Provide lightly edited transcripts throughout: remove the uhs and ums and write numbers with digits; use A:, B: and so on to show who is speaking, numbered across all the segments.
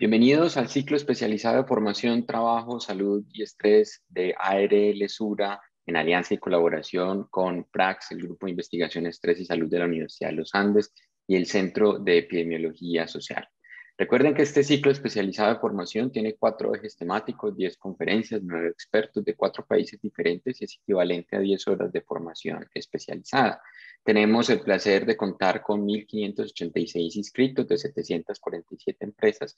A: Bienvenidos al ciclo especializado de formación, trabajo, salud y estrés de ARL Sura en alianza y colaboración con PRAX, el Grupo de Investigación Estrés y Salud de la Universidad de los Andes y el Centro de Epidemiología Social. Recuerden que este ciclo especializado de formación tiene 4 ejes temáticos, 10 conferencias, 9 expertos de 4 países diferentes y es equivalente a 10 horas de formación especializada. Tenemos el placer de contar con 1.586 inscritos de 747 empresas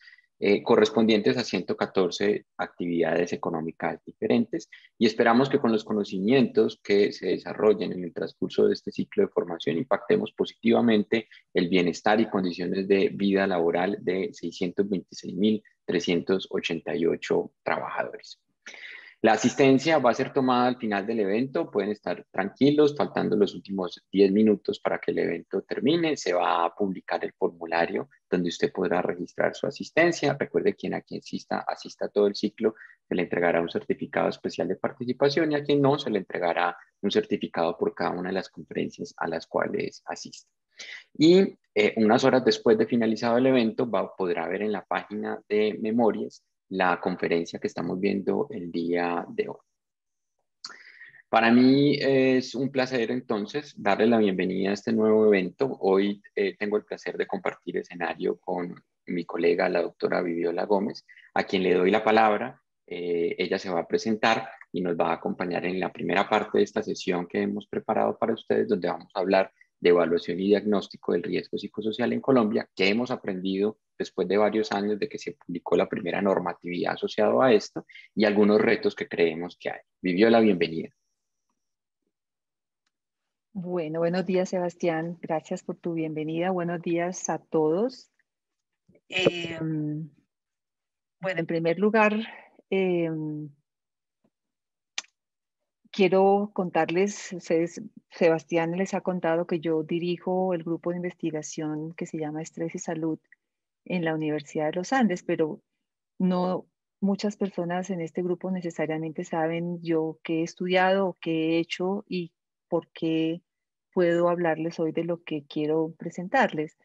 A: correspondientes a 114 actividades económicas diferentes y esperamos que con los conocimientos que se desarrollen en el transcurso de este ciclo de formación impactemos positivamente el bienestar y condiciones de vida laboral de 626.388 trabajadores. La asistencia va a ser tomada al final del evento, pueden estar tranquilos, faltando los últimos 10 minutos para que el evento termine. Se va a publicar el formulario donde usted podrá registrar su asistencia. Recuerde, quien aquí asista a todo el ciclo, se le entregará un certificado especial de participación y a quien no, se le entregará un certificado por cada una de las conferencias a las cuales asiste. Y unas horas después de finalizado el evento, podrá ver en la página de Memorias la conferencia que estamos viendo el día de hoy. Para mí es un placer entonces darle la bienvenida a este nuevo evento. Hoy tengo el placer de compartir escenario con mi colega, la doctora Viviola Gómez, a quien le doy la palabra. Ella se va a presentar y nos va a acompañar en la primera parte de esta sesión que hemos preparado para ustedes, donde vamos a hablar de evaluación y diagnóstico del riesgo psicosocial en Colombia, que hemos aprendido después de varios años de que se publicó la primera normatividad asociada a esto y algunos retos que creemos que hay. Viviola, bienvenida.
B: Bueno, buenos días, Sebastián. Gracias por tu bienvenida. Buenos días a todos. Bueno, en primer lugar, quiero contarles, Sebastián les ha contado que yo dirijo el grupo de investigación que se llama Estrés y Salud en la Universidad de los Andes, pero no muchas personas en este grupo necesariamente saben yo qué he estudiado o qué he hecho y por qué puedo hablarles hoy de lo que quiero presentarles.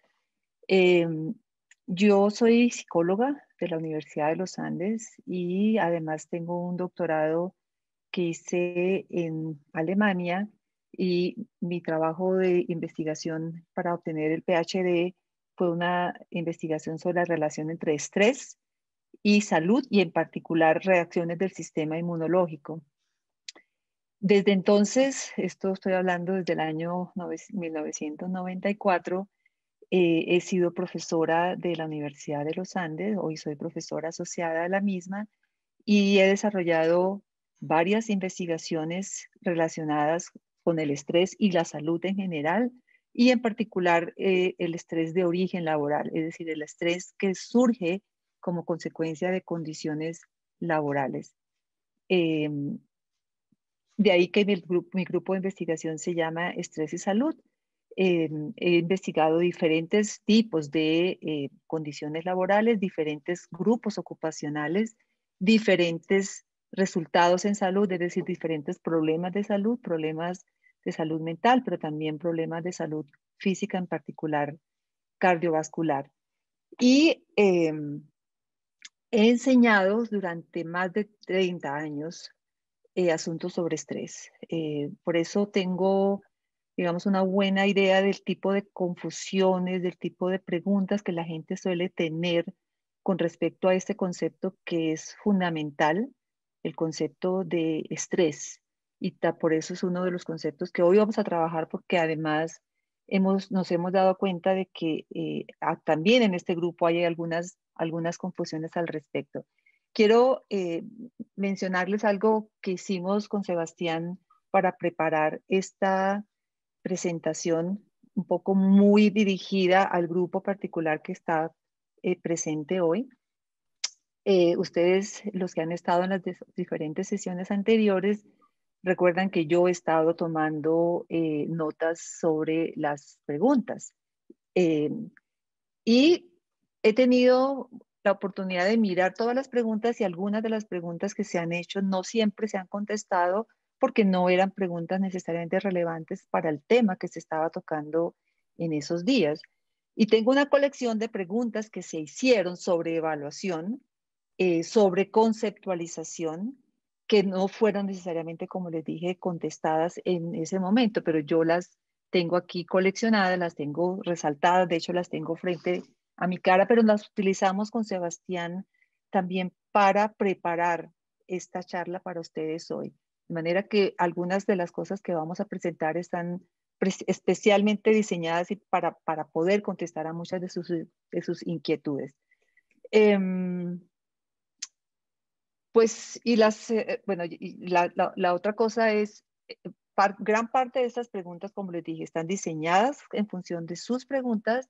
B: Yo soy psicóloga de la Universidad de los Andes y además tengo un doctorado que hice en Alemania y mi trabajo de investigación para obtener el PhD fue una investigación sobre la relación entre estrés y salud y en particular reacciones del sistema inmunológico. Desde entonces, esto estoy hablando desde el año 1994, he sido profesora de la Universidad de los Andes, hoy soy profesora asociada a la misma y he desarrollado varias investigaciones relacionadas con el estrés y la salud en general y en particular el estrés de origen laboral, es decir, el estrés que surge como consecuencia de condiciones laborales. De ahí que mi grupo de investigación se llama Estrés y Salud. He investigado diferentes tipos de condiciones laborales, diferentes grupos ocupacionales, diferentes resultados en salud, es decir, diferentes problemas de salud mental, pero también problemas de salud física, en particular cardiovascular. Y he enseñado durante más de 30 años asuntos sobre estrés. Por eso tengo, digamos, una buena idea del tipo de confusiones, del tipo de preguntas que la gente suele tener con respecto a este concepto que es fundamental, el concepto de estrés. Y por eso es uno de los conceptos que hoy vamos a trabajar porque además nos hemos dado cuenta de que también en este grupo hay algunas confusiones al respecto. Quiero mencionarles algo que hicimos con Sebastián para preparar esta presentación, un poco muy dirigida al grupo particular que está presente hoy. Ustedes, los que han estado en las diferentes sesiones anteriores, recuerdan que yo he estado tomando notas sobre las preguntas. Y he tenido la oportunidad de mirar todas las preguntas y algunas de las preguntas que se han hecho no siempre se han contestado porque no eran preguntas necesariamente relevantes para el tema que se estaba tocando en esos días. Y tengo una colección de preguntas que se hicieron sobre evaluación, sobre conceptualización, que no fueron necesariamente, como les dije, contestadas en ese momento, pero yo las tengo aquí coleccionadas, las tengo resaltadas, de hecho las tengo frente a mi cara, pero las utilizamos con Sebastián también para preparar esta charla para ustedes hoy. De manera que algunas de las cosas que vamos a presentar están especialmente diseñadas para poder contestar a muchas de sus inquietudes. Pues, bueno, y la otra cosa es, gran parte de estas preguntas, como les dije, están diseñadas en función de sus preguntas,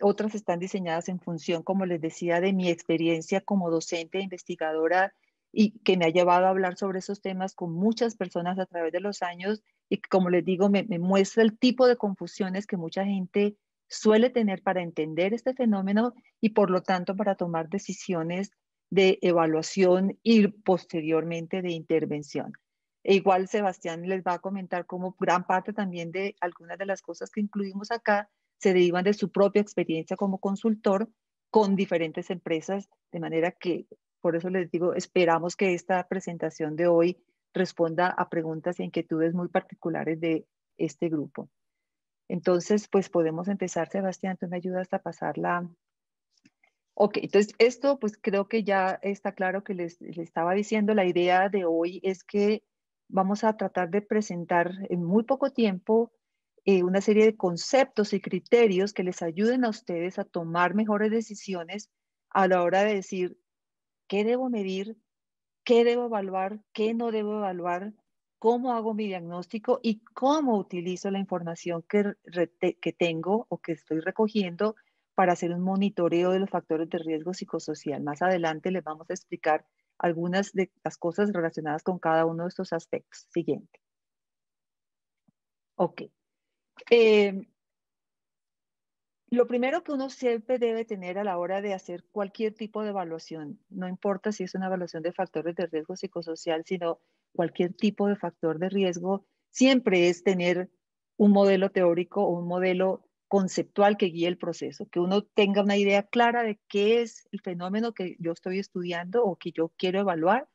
B: otras están diseñadas en función, como les decía, de mi experiencia como docente e investigadora y que me ha llevado a hablar sobre esos temas con muchas personas a través de los años y que, como les digo, me muestra el tipo de confusiones que mucha gente suele tener para entender este fenómeno y por lo tanto para tomar decisiones de evaluación y posteriormente de intervención. E igual Sebastián les va a comentar cómo gran parte también de algunas de las cosas que incluimos acá se derivan de su propia experiencia como consultor con diferentes empresas, de manera que, por eso les digo, esperamos que esta presentación de hoy responda a preguntas e inquietudes muy particulares de este grupo. Entonces, pues podemos empezar, Sebastián, tú me ayudas a pasarla. Ok, entonces esto pues creo que ya está claro que les estaba diciendo, la idea de hoy es que vamos a tratar de presentar en muy poco tiempo una serie de conceptos y criterios que les ayuden a ustedes a tomar mejores decisiones a la hora de decir qué debo medir, qué debo evaluar, qué no debo evaluar, cómo hago mi diagnóstico y cómo utilizo la información que tengo o que estoy recogiendo para hacer un monitoreo de los factores de riesgo psicosocial. Más adelante les vamos a explicar algunas de las cosas relacionadas con cada uno de estos aspectos. Siguiente. Ok. Lo primero que uno siempre debe tener a la hora de hacer cualquier tipo de evaluación, no importa si es una evaluación de factores de riesgo psicosocial, sino cualquier tipo de factor de riesgo, siempre es tener un modelo teórico o un modelo conceptual que guíe el proceso, que uno tenga una idea clara de qué es el fenómeno que yo estoy estudiando o que yo quiero evaluar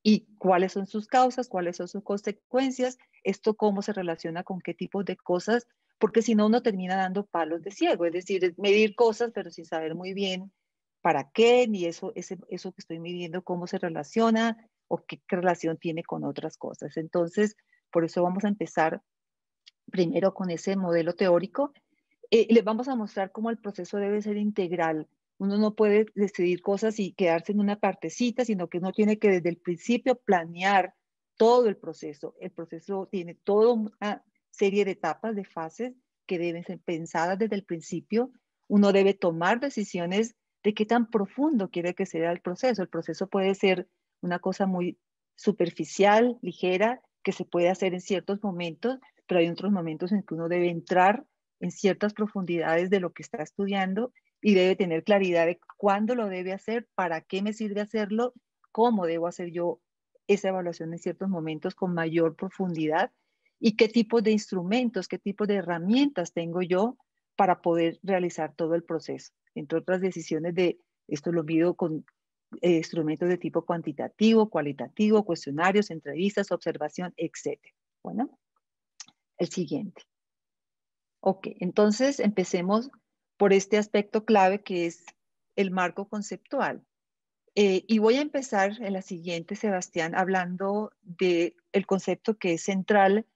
B: y cuáles son sus causas, cuáles son sus consecuencias, esto cómo se relaciona con qué tipo de cosas, porque si no uno termina dando palos de ciego, es decir, medir cosas pero sin saber muy bien para qué, ni eso que estoy midiendo, cómo se relaciona o qué relación tiene con otras cosas. Entonces, por eso vamos a empezar primero con ese modelo teórico. Les vamos a mostrar cómo el proceso debe ser integral. Uno no puede decidir cosas y quedarse en una partecita, sino que uno tiene que desde el principio planear todo el proceso. El proceso tiene toda una serie de etapas, de fases que deben ser pensadas desde el principio. Uno debe tomar decisiones de qué tan profundo quiere que sea el proceso. El proceso puede ser una cosa muy superficial, ligera, que se puede hacer en ciertos momentos, pero hay otros momentos en que uno debe entrar en ciertas profundidades de lo que está estudiando y debe tener claridad de cuándo lo debe hacer, para qué me sirve hacerlo, cómo debo hacer yo esa evaluación en ciertos momentos con mayor profundidad y qué tipos de instrumentos, qué tipos de herramientas tengo yo para poder realizar todo el proceso. Entre otras decisiones de esto lo mido con instrumentos de tipo cuantitativo, cualitativo, cuestionarios, entrevistas, observación, etc. Bueno, el siguiente. Ok, entonces empecemos por este aspecto clave que es el marco conceptual. Y voy a empezar en la siguiente, Sebastián, hablando del concepto que es central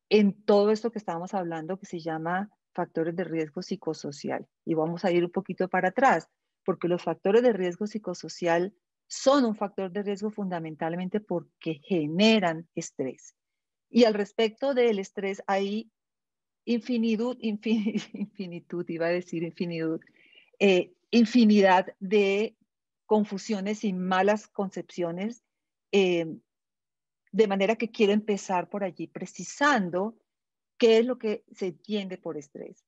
B: en todo esto que estábamos hablando, que se llama factores de riesgo psicosocial. Y vamos a ir un poquito para atrás, porque los factores de riesgo psicosocial son un factor de riesgo fundamentalmente porque generan estrés. Y al respecto del estrés hay infinitud, iba a decir infinitud, infinidad de confusiones y malas concepciones, de manera que quiero empezar por allí precisando qué es lo que se entiende por estrés.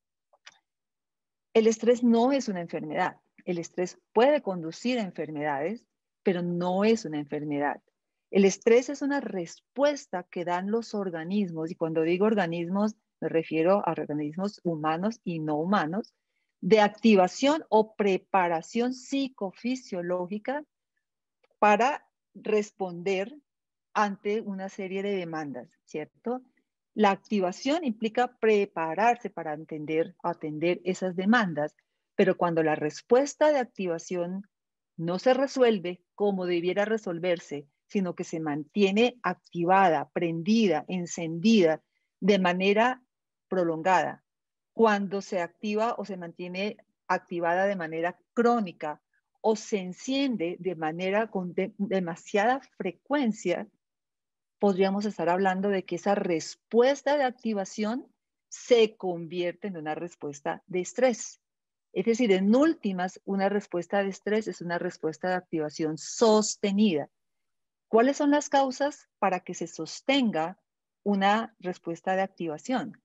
B: El estrés no es una enfermedad. El estrés puede conducir a enfermedades, pero no es una enfermedad. El estrés es una respuesta que dan los organismos, y cuando digo organismos me refiero a organismos humanos y no humanos, de activación o preparación psicofisiológica para responder ante una serie de demandas, ¿cierto? La activación implica prepararse para atender esas demandas, pero cuando la respuesta de activación no se resuelve como debiera resolverse, sino que se mantiene activada, prendida, encendida de manera prolongada. Cuando se activa o se mantiene activada de manera crónica o se enciende de manera con demasiada frecuencia, podríamos estar hablando de que esa respuesta de activación se convierte en una respuesta de estrés. Es decir, en últimas, una respuesta de estrés es una respuesta de activación sostenida. ¿Cuáles son las causas para que se sostenga una respuesta de activación?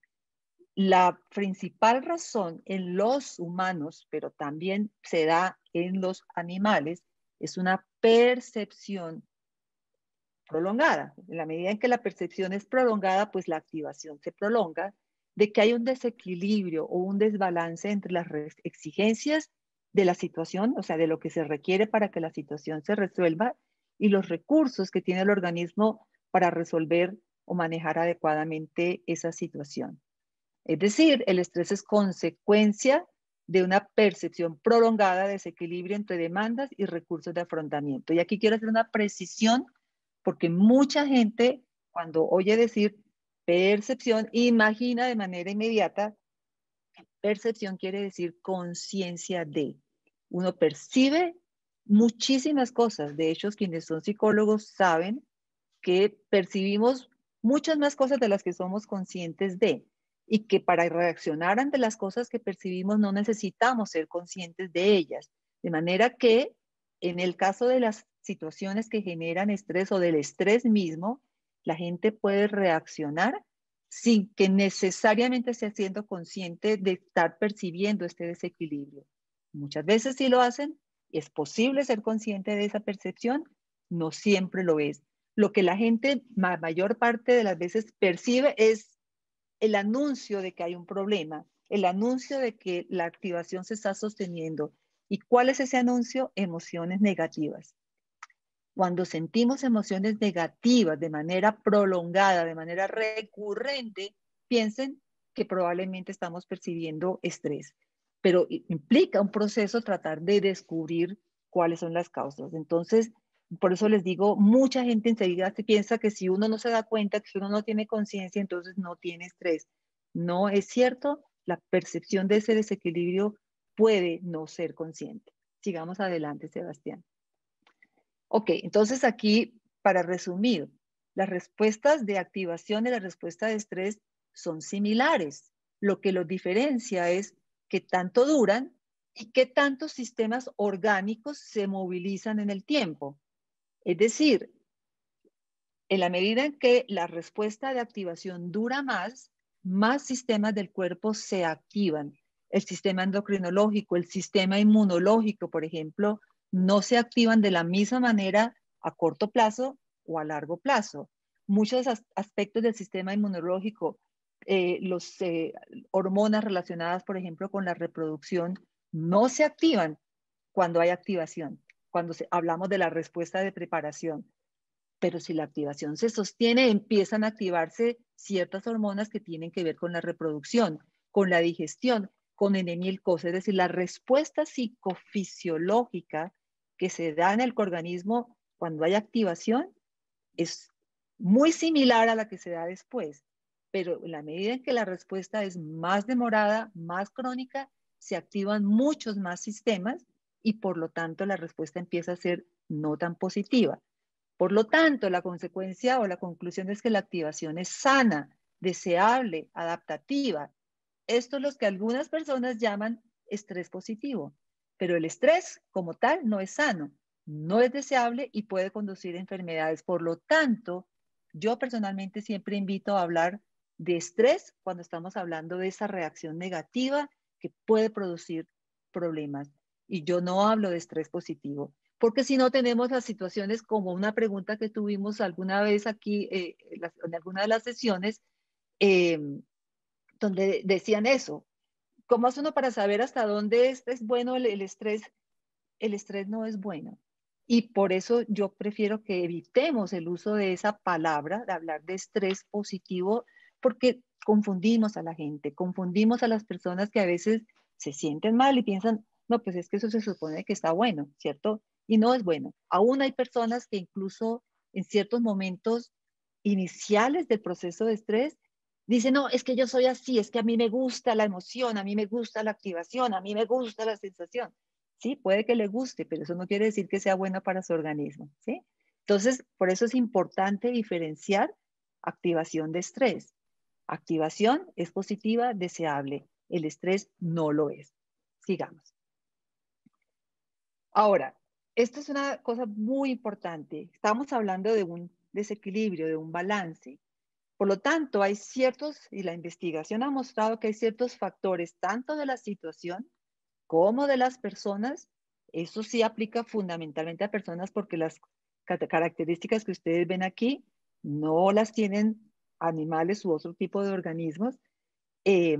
B: La principal razón en los humanos, pero también se da en los animales, es una percepción prolongada. En la medida en que la percepción es prolongada, pues la activación se prolonga, de que hay un desequilibrio o un desbalance entre las exigencias de la situación, o sea, de lo que se requiere para que la situación se resuelva, y los recursos que tiene el organismo para resolver o manejar adecuadamente esa situación. Es decir, el estrés es consecuencia de una percepción prolongada de desequilibrio entre demandas y recursos de afrontamiento. Y aquí quiero hacer una precisión porque mucha gente cuando oye decir percepción imagina de manera inmediata, percepción quiere decir conciencia de. Uno percibe muchísimas cosas. De hecho, quienes son psicólogos saben que percibimos muchas más cosas de las que somos conscientes de, y que para reaccionar ante las cosas que percibimos no necesitamos ser conscientes de ellas. De manera que en el caso de las situaciones que generan estrés o del estrés mismo, la gente puede reaccionar sin que necesariamente esté siendo consciente de estar percibiendo este desequilibrio. Muchas veces sí lo hacen, es posible ser consciente de esa percepción, no siempre lo es. Lo que la gente mayor parte de las veces percibe es el anuncio de que hay un problema, el anuncio de que la activación se está sosteniendo. ¿Y cuál es ese anuncio? Emociones negativas. Cuando sentimos emociones negativas de manera prolongada, de manera recurrente, piensen que probablemente estamos percibiendo estrés, pero implica un proceso tratar de descubrir cuáles son las causas. Entonces, por eso les digo, mucha gente enseguida se piensa que si uno no se da cuenta, que si uno no tiene conciencia, entonces no tiene estrés. No es cierto, la percepción de ese desequilibrio puede no ser consciente. Sigamos adelante, Sebastián. Ok, entonces aquí, para resumir, las respuestas de activación y la respuesta de estrés son similares. Lo que los diferencia es qué tanto duran y qué tantos sistemas orgánicos se movilizan en el tiempo. Es decir, en la medida en que la respuesta de activación dura más sistemas del cuerpo se activan. El sistema endocrinológico, el sistema inmunológico, por ejemplo, no se activan de la misma manera a corto plazo o a largo plazo. Muchos aspectos del sistema inmunológico, las hormonas relacionadas, por ejemplo, con la reproducción, no se activan cuando hay activación, cuando hablamos de la respuesta de preparación. Pero si la activación se sostiene, empiezan a activarse ciertas hormonas que tienen que ver con la reproducción, con la digestión, con N-mielcosa. Es decir, la respuesta psicofisiológica que se da en el organismo cuando hay activación es muy similar a la que se da después. Pero en la medida en que la respuesta es más demorada, más crónica, se activan muchos más sistemas y por lo tanto la respuesta empieza a ser no tan positiva. Por lo tanto, la consecuencia o la conclusión es que la activación es sana, deseable, adaptativa. Esto es lo que algunas personas llaman estrés positivo, pero el estrés como tal no es sano, no es deseable y puede conducir a enfermedades. Por lo tanto, yo personalmente siempre invito a hablar de estrés cuando estamos hablando de esa reacción negativa que puede producir problemas. Y yo no hablo de estrés positivo porque si no tenemos las situaciones como una pregunta que tuvimos alguna vez aquí en alguna de las sesiones, donde decían eso, ¿Cómo hace uno para saber hasta dónde es bueno el estrés? El estrés no es bueno. Y por eso yo prefiero que evitemos el uso de esa palabra, de hablar de estrés positivo, porque confundimos a la gente, confundimos a las personas que a veces se sienten mal y piensan, no, pues es que eso se supone que está bueno, ¿cierto? Y no es bueno. Aún hay personas que incluso en ciertos momentos iniciales del proceso de estrés dicen, no, es que yo soy así, es que a mí me gusta la emoción, a mí me gusta la activación, a mí me gusta la sensación. Sí, puede que le guste, pero eso no quiere decir que sea bueno para su organismo, ¿sí? Entonces, por eso es importante diferenciar activación de estrés. Activación es positiva, deseable. El estrés no lo es. Sigamos. Ahora, esto es una cosa muy importante. Estamos hablando de un desequilibrio, de un balance. Por lo tanto, hay ciertos, y la investigación ha mostrado que hay ciertos factores, tanto de la situación como de las personas. Eso sí aplica fundamentalmente a personas porque las características que ustedes ven aquí no las tienen animales u otro tipo de organismos, eh,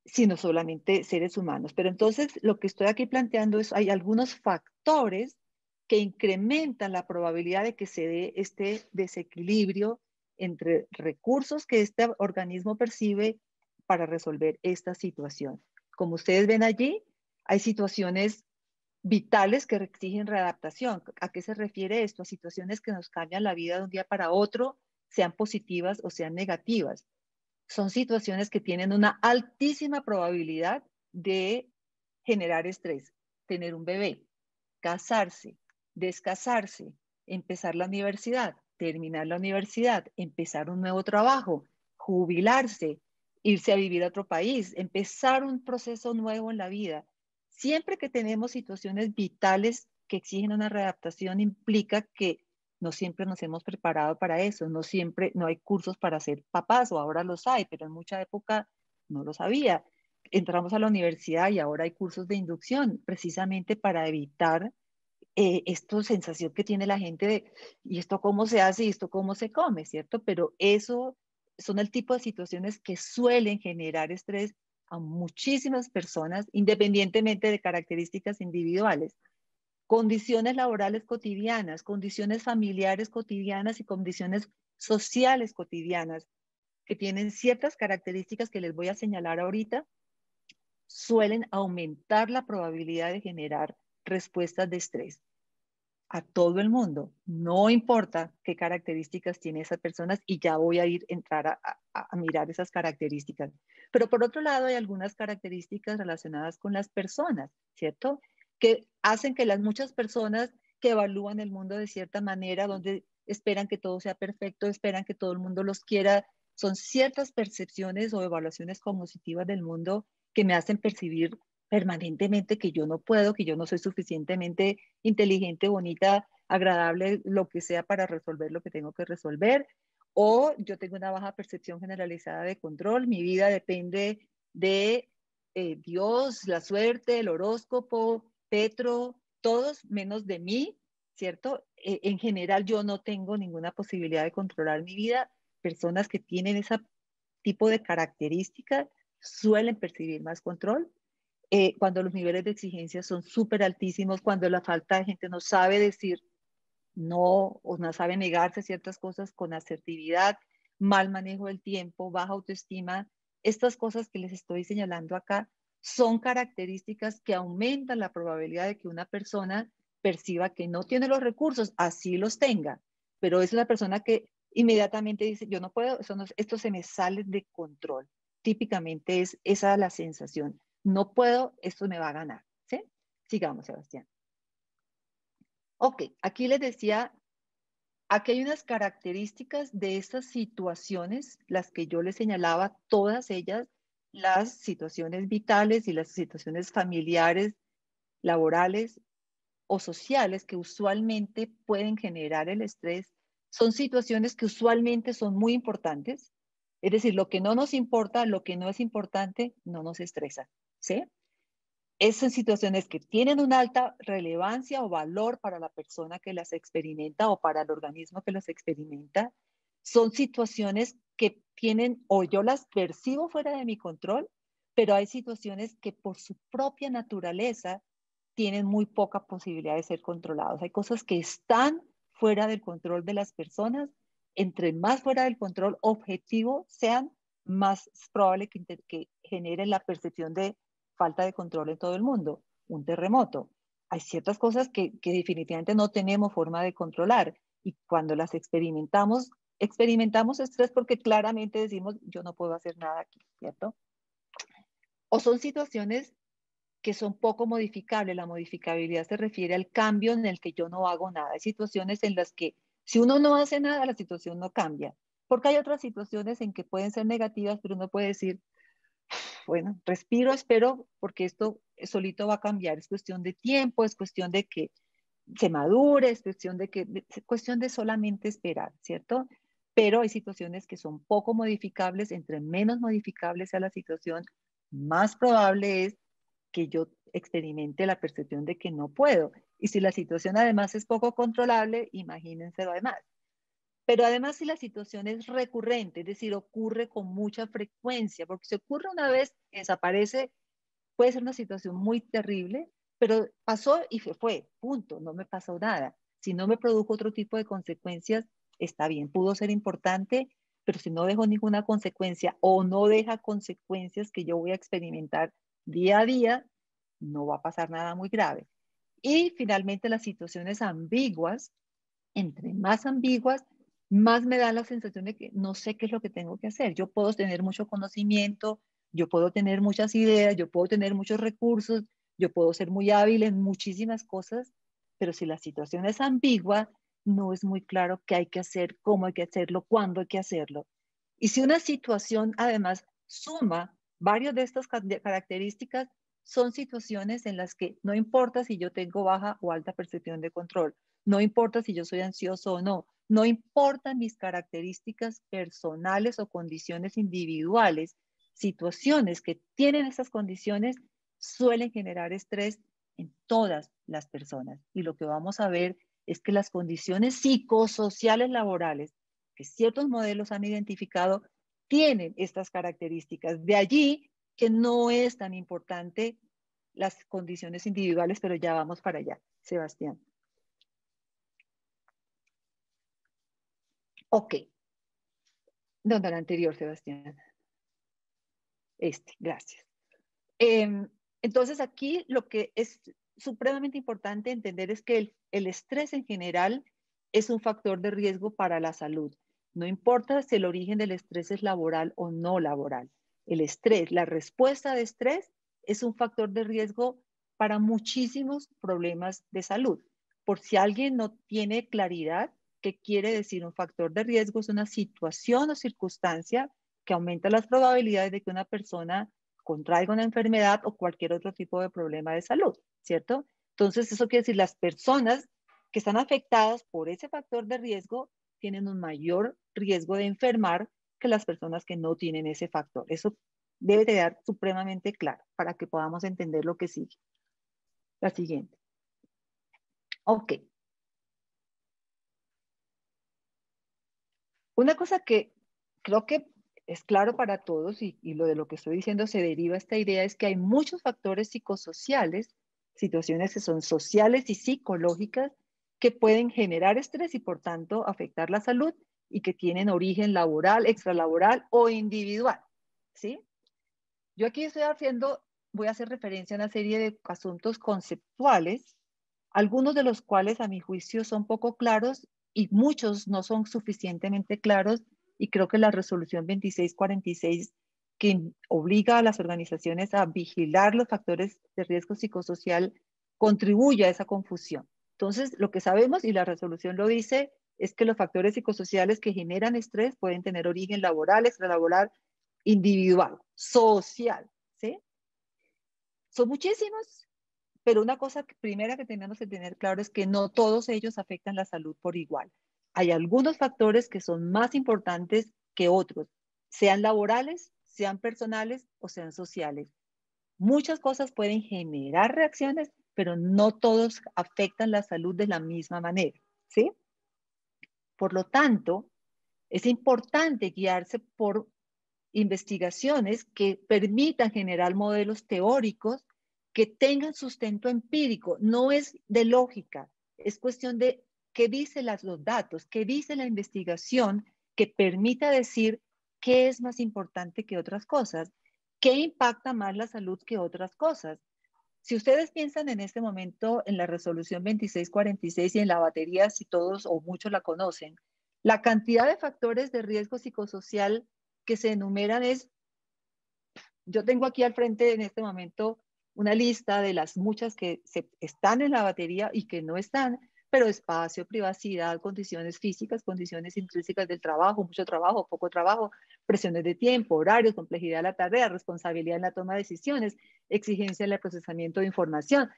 B: sino solamente seres humanos. Pero entonces lo que estoy aquí planteando es, hay algunos factores que incrementan la probabilidad de que se dé este desequilibrio entre recursos que este organismo percibe para resolver esta situación. Como ustedes ven allí, hay situaciones vitales que exigen readaptación. ¿A qué se refiere esto? A situaciones que nos cambian la vida de un día para otro, sean positivas o sean negativas. Son situaciones que tienen una altísima probabilidad de generar estrés. Tener un bebé, casarse, descasarse, empezar la universidad, terminar la universidad, empezar un nuevo trabajo, jubilarse, irse a vivir a otro país, empezar un proceso nuevo en la vida. Siempre que tenemos situaciones vitales que exigen una readaptación, implica que no siempre nos hemos preparado para eso, no siempre, no hay cursos para ser papás, o ahora los hay, pero en mucha época no los había. Entramos a la universidad y ahora hay cursos de inducción, precisamente para evitar esta sensación que tiene la gente de, ¿y esto cómo se hace? ¿Y esto cómo se come? ¿Cierto? Pero eso son el tipo de situaciones que suelen generar estrés a muchísimas personas, independientemente de características individuales. Condiciones laborales cotidianas, condiciones familiares cotidianas y condiciones sociales cotidianas que tienen ciertas características que les voy a señalar ahorita, suelen aumentar la probabilidad de generar respuestas de estrés a todo el mundo. No importa qué características tiene esas personas y ya voy a entrar a mirar esas características. Pero por otro lado, hay algunas características relacionadas con las personas, ¿cierto? Que hacen que las muchas personas que evalúan el mundo de cierta manera, donde esperan que todo sea perfecto, esperan que todo el mundo los quiera, son ciertas percepciones o evaluaciones cognitivas del mundo que me hacen percibir permanentemente que yo no puedo, que yo no soy suficientemente inteligente, bonita, agradable, lo que sea para resolver lo que tengo que resolver. O yo tengo una baja percepción generalizada de control. Mi vida depende de Dios, la suerte, el horóscopo, Petro, todos menos de mí, ¿cierto? En general yo no tengo ninguna posibilidad de controlar mi vida. Personas que tienen ese tipo de características suelen percibir más control cuando los niveles de exigencia son súper altísimos, cuando la falta de gente no sabe decir no o no sabe negarse a ciertas cosas con asertividad, mal manejo del tiempo, baja autoestima. Estas cosas que les estoy señalando acá son características que aumentan la probabilidad de que una persona perciba que no tiene los recursos, así los tenga, pero es una persona que inmediatamente dice, yo no puedo, esto se me sale de control. Típicamente es esa la sensación. No puedo, esto me va a ganar. ¿Sí? Sigamos, Sebastián. Ok, aquí les decía, aquí hay unas características de estas situaciones, las que yo les señalaba, todas ellas, las situaciones vitales y las situaciones familiares, laborales o sociales que usualmente pueden generar el estrés, son situaciones que usualmente son muy importantes. Es decir, lo que no nos importa, lo que no es importante, no nos estresa. ¿Sí? Esas situaciones que tienen una alta relevancia o valor para la persona que las experimenta o para el organismo que las experimenta, son situaciones que tienen o yo las percibo fuera de mi control pero hay situaciones que por su propia naturaleza tienen muy poca posibilidad de ser controlados. Hay cosas que están fuera del control de las personas. Entre más fuera del control objetivo sean, más es probable que generen la percepción de falta de control en todo el mundo. Un terremoto. Hay ciertas cosas que definitivamente no tenemos forma de controlar y cuando las experimentamos estrés porque claramente decimos, yo no puedo hacer nada aquí, ¿cierto? O son situaciones que son poco modificables. La modificabilidad se refiere al cambio en el que yo no hago nada. Hay situaciones en las que si uno no hace nada, la situación no cambia. Porque hay otras situaciones en que pueden ser negativas, pero uno puede decir, bueno, respiro, espero, porque esto solito va a cambiar. Es cuestión de tiempo, es cuestión de que se madure, es cuestión de solamente esperar, ¿cierto? Pero hay situaciones que son poco modificables. Entre menos modificable sea la situación, más probable es que yo experimente la percepción de que no puedo. Y si la situación además es poco controlable, imagínense lo demás. Pero además si la situación es recurrente, es decir, ocurre con mucha frecuencia, porque si ocurre una vez, desaparece, puede ser una situación muy terrible, pero pasó y se fue, punto, no me pasó nada. Si no me produjo otro tipo de consecuencias, está bien, pudo ser importante, pero si no dejó ninguna consecuencia o no deja consecuencias que yo voy a experimentar día a día, no va a pasar nada muy grave. Y finalmente las situaciones ambiguas, entre más ambiguas, más me da la sensación de que no sé qué es lo que tengo que hacer. Yo puedo tener mucho conocimiento, yo puedo tener muchas ideas, yo puedo tener muchos recursos, yo puedo ser muy hábil en muchísimas cosas, pero si la situación es ambigua, no es muy claro qué hay que hacer, cómo hay que hacerlo, cuándo hay que hacerlo. Y si una situación además suma varias de estas características, son situaciones en las que no importa si yo tengo baja o alta percepción de control, no importa si yo soy ansioso o no, no importan mis características personales o condiciones individuales, situaciones que tienen esas condiciones suelen generar estrés en todas las personas. Y lo que vamos a ver es que las condiciones psicosociales laborales que ciertos modelos han identificado tienen estas características. De allí que no es tan importante las condiciones individuales, pero ya vamos para allá, Sebastián. Ok, donde la anterior, Sebastián. Gracias. Entonces aquí lo que es supremamente importante entender es que el estrés en general es un factor de riesgo para la salud. No importa si el origen del estrés es laboral o no laboral. El estrés, la respuesta de estrés es un factor de riesgo para muchísimos problemas de salud. Por si alguien no tiene claridad, ¿qué quiere decir un factor de riesgo? Es una situación o circunstancia que aumenta las probabilidades de que una persona contraiga una enfermedad o cualquier otro tipo de problema de salud, ¿cierto? Entonces, eso quiere decir las personas que están afectadas por ese factor de riesgo tienen un mayor riesgo de enfermar que las personas que no tienen ese factor. Eso debe quedar supremamente claro para que podamos entender lo que sigue. La siguiente. Ok. Una cosa que creo que es claro para todos y lo de lo que estoy diciendo se deriva esta idea es que hay muchos factores psicosociales, situaciones que son sociales y psicológicas que pueden generar estrés y por tanto afectar la salud y que tienen origen laboral, extralaboral o individual, ¿sí? Yo aquí voy a hacer referencia a una serie de asuntos conceptuales, algunos de los cuales a mi juicio son poco claros y muchos no son suficientemente claros y creo que la resolución 2646 que obliga a las organizaciones a vigilar los factores de riesgo psicosocial contribuye a esa confusión. Entonces, lo que sabemos y la resolución lo dice es que los factores psicosociales que generan estrés pueden tener origen laboral, extralaboral, individual, social, ¿sí? Son muchísimos, pero una cosa primera que tenemos que tener claro es que no todos ellos afectan la salud por igual. Hay algunos factores que son más importantes que otros, sean laborales, sean personales o sean sociales. Muchas cosas pueden generar reacciones, pero no todos afectan la salud de la misma manera, ¿sí? Por lo tanto, es importante guiarse por investigaciones que permitan generar modelos teóricos que tengan sustento empírico. No es de lógica, es cuestión de qué dicen los datos, qué dice la investigación que permita decir qué es más importante que otras cosas, qué impacta más la salud que otras cosas. Si ustedes piensan en este momento en la resolución 2646 y en la batería, si todos o muchos la conocen, la cantidad de factores de riesgo psicosocial que se enumeran es, yo tengo aquí al frente en este momento una lista de las muchas que están en la batería y que no están, pero espacio, privacidad, condiciones físicas, condiciones intrínsecas del trabajo, mucho trabajo, poco trabajo, presiones de tiempo, horarios, complejidad de la tarea, responsabilidad en la toma de decisiones, exigencia en el procesamiento de información,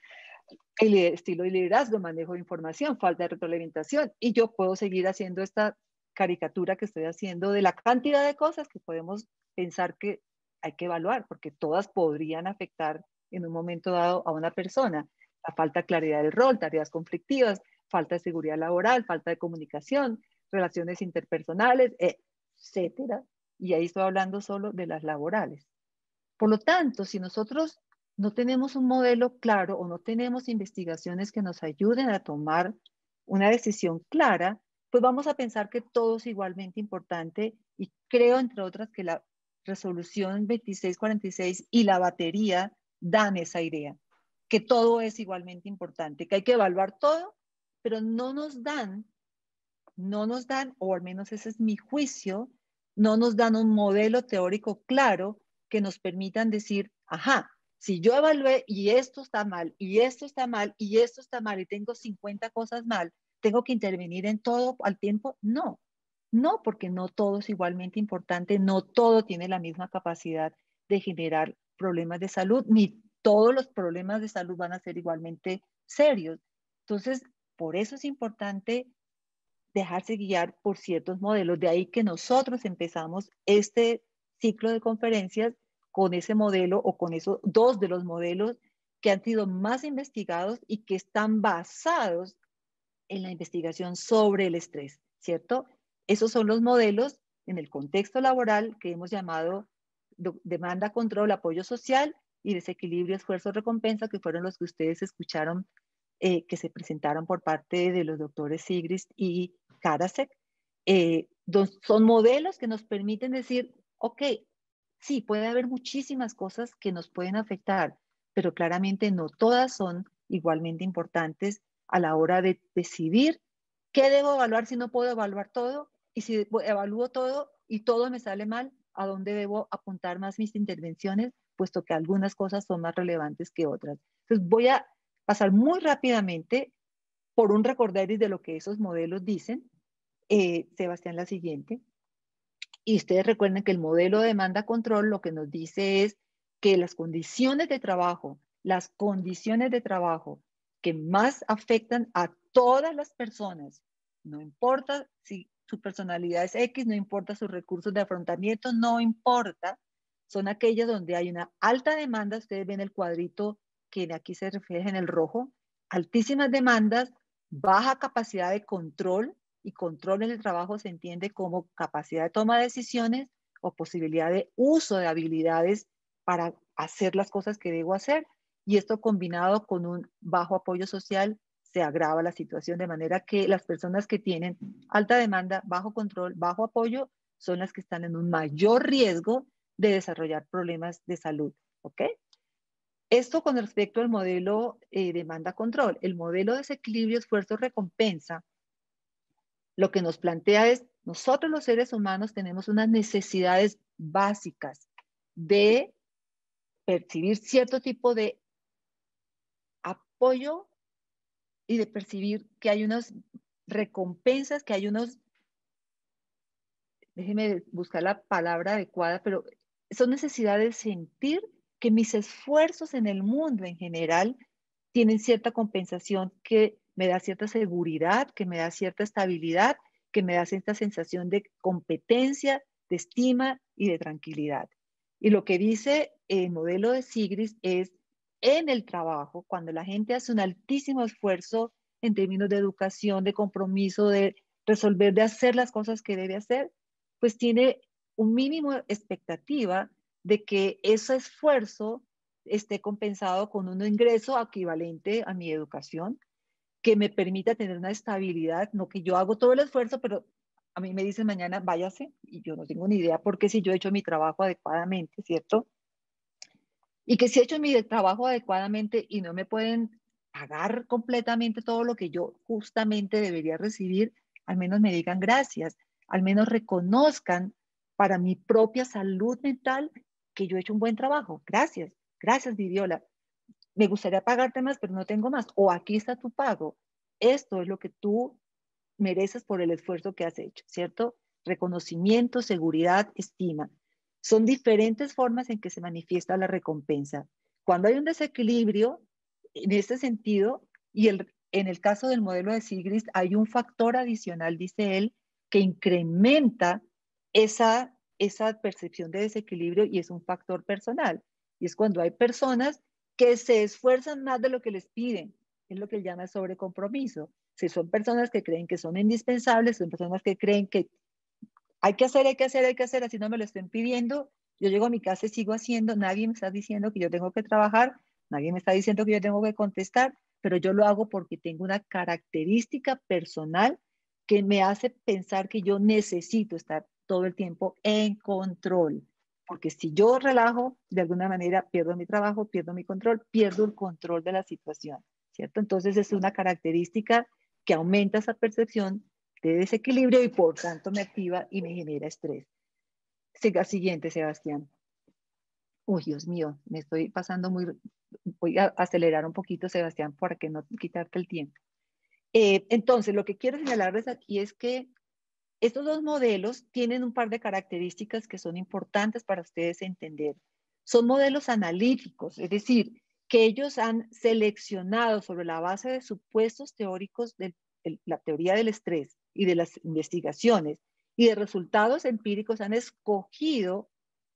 B: el estilo de liderazgo, manejo de información, falta de retroalimentación. Y yo puedo seguir haciendo esta caricatura que estoy haciendo de la cantidad de cosas que podemos pensar que hay que evaluar, porque todas podrían afectar en un momento dado a una persona. La falta de claridad del rol, tareas conflictivas, falta de seguridad laboral, falta de comunicación, relaciones interpersonales, etcétera. Y ahí estoy hablando solo de las laborales. Por lo tanto, si nosotros no tenemos un modelo claro o no tenemos investigaciones que nos ayuden a tomar una decisión clara, pues vamos a pensar que todo es igualmente importante y creo, entre otras, que la resolución 2646 y la batería dan esa idea, que todo es igualmente importante, que hay que evaluar todo, pero no nos dan, o al menos ese es mi juicio, no nos dan un modelo teórico claro que nos permitan decir, ajá, si yo evalué y esto está mal, y esto está mal, y esto está mal, y tengo 50 cosas mal, ¿tengo que intervenir en todo al tiempo? No, no, porque no todo es igualmente importante, no todo tiene la misma capacidad de generar problemas de salud, ni todos los problemas de salud van a ser igualmente serios. Entonces, por eso es importante dejarse guiar por ciertos modelos. De ahí que nosotros empezamos este ciclo de conferencias con ese modelo o con esos dos de los modelos que han sido más investigados y que están basados en la investigación sobre el estrés, ¿cierto? Esos son los modelos en el contexto laboral que hemos llamado demanda, control, apoyo social y desequilibrio, esfuerzo, recompensa, que fueron los que ustedes escucharon que se presentaron por parte de los doctores Sigrist y Karasek. Son modelos que nos permiten decir, ok, sí, puede haber muchísimas cosas que nos pueden afectar, pero claramente no todas son igualmente importantes a la hora de decidir qué debo evaluar si no puedo evaluar todo y si evalúo todo y todo me sale mal, a dónde debo apuntar más mis intervenciones, puesto que algunas cosas son más relevantes que otras. Entonces voy a pasar muy rápidamente por un recorderis de lo que esos modelos dicen. Sebastián, la siguiente. Y ustedes recuerden que el modelo de demanda control lo que nos dice es que las condiciones de trabajo que más afectan a todas las personas, no importa si su personalidad es X, no importa sus recursos de afrontamiento, no importa, son aquellas donde hay una alta demanda. Ustedes ven el cuadrito que aquí se refleja en el rojo, altísimas demandas, baja capacidad de control, y control en el trabajo se entiende como capacidad de toma de decisiones o posibilidad de uso de habilidades para hacer las cosas que debo hacer. Y esto combinado con un bajo apoyo social se agrava la situación, de manera que las personas que tienen alta demanda, bajo control, bajo apoyo, son las que están en un mayor riesgo de desarrollar problemas de salud. ¿Ok? Esto con respecto al modelo demanda-control. El modelo de desequilibrio esfuerzo-recompensa lo que nos plantea es, nosotros los seres humanos tenemos unas necesidades básicas de percibir cierto tipo de apoyo y de percibir que hay unas recompensas, que hay unos, déjeme buscar la palabra adecuada, pero son necesidades de sentir que mis esfuerzos en el mundo en general tienen cierta compensación que me da cierta seguridad, que me da cierta estabilidad, que me da cierta sensación de competencia, de estima y de tranquilidad. Y lo que dice el modelo de Sigrist es, en el trabajo, cuando la gente hace un altísimo esfuerzo en términos de educación, de compromiso, de resolver, de hacer las cosas que debe hacer, pues tiene un mínimo expectativa de que ese esfuerzo esté compensado con un ingreso equivalente a mi educación, que me permita tener una estabilidad, no que yo hago todo el esfuerzo, pero a mí me dicen mañana váyase y yo no tengo ni idea porque si yo he hecho mi trabajo adecuadamente, ¿cierto? Y que si he hecho mi trabajo adecuadamente y no me pueden pagar completamente todo lo que yo justamente debería recibir, al menos me digan gracias, al menos reconozcan para mi propia salud mental que yo he hecho un buen trabajo. Gracias, gracias, Viviola. Me gustaría pagarte más, pero no tengo más. O aquí está tu pago. Esto es lo que tú mereces por el esfuerzo que has hecho, ¿cierto? Reconocimiento, seguridad, estima. Son diferentes formas en que se manifiesta la recompensa. Cuando hay un desequilibrio en este sentido, y en el caso del modelo de Sigrist, hay un factor adicional, dice él, que incrementa esa percepción de desequilibrio y es un factor personal. Y es cuando hay personas que se esfuerzan más de lo que les piden, es lo que él llama sobrecompromiso. Si son personas que creen que son indispensables, son personas que creen que hay que hacer, hay que hacer, hay que hacer, así no me lo estén pidiendo, yo llego a mi casa y sigo haciendo, nadie me está diciendo que yo tengo que trabajar, nadie me está diciendo que yo tengo que contestar, pero yo lo hago porque tengo una característica personal que me hace pensar que yo necesito estar todo el tiempo en control. Porque si yo relajo, de alguna manera pierdo mi trabajo, pierdo mi control, pierdo el control de la situación, ¿cierto? Entonces es una característica que aumenta esa percepción de desequilibrio y por tanto me activa y me genera estrés. Siga siguiente, Sebastián. Uy, Dios mío, me estoy pasando muy... Voy a acelerar un poquito, Sebastián, para que no quitarte el tiempo. Entonces, lo que quiero señalarles aquí es que estos dos modelos tienen un par de características que son importantes para ustedes entender. Son modelos analíticos, es decir, que ellos han seleccionado sobre la base de supuestos teóricos de la teoría del estrés y de las investigaciones y de resultados empíricos, han escogido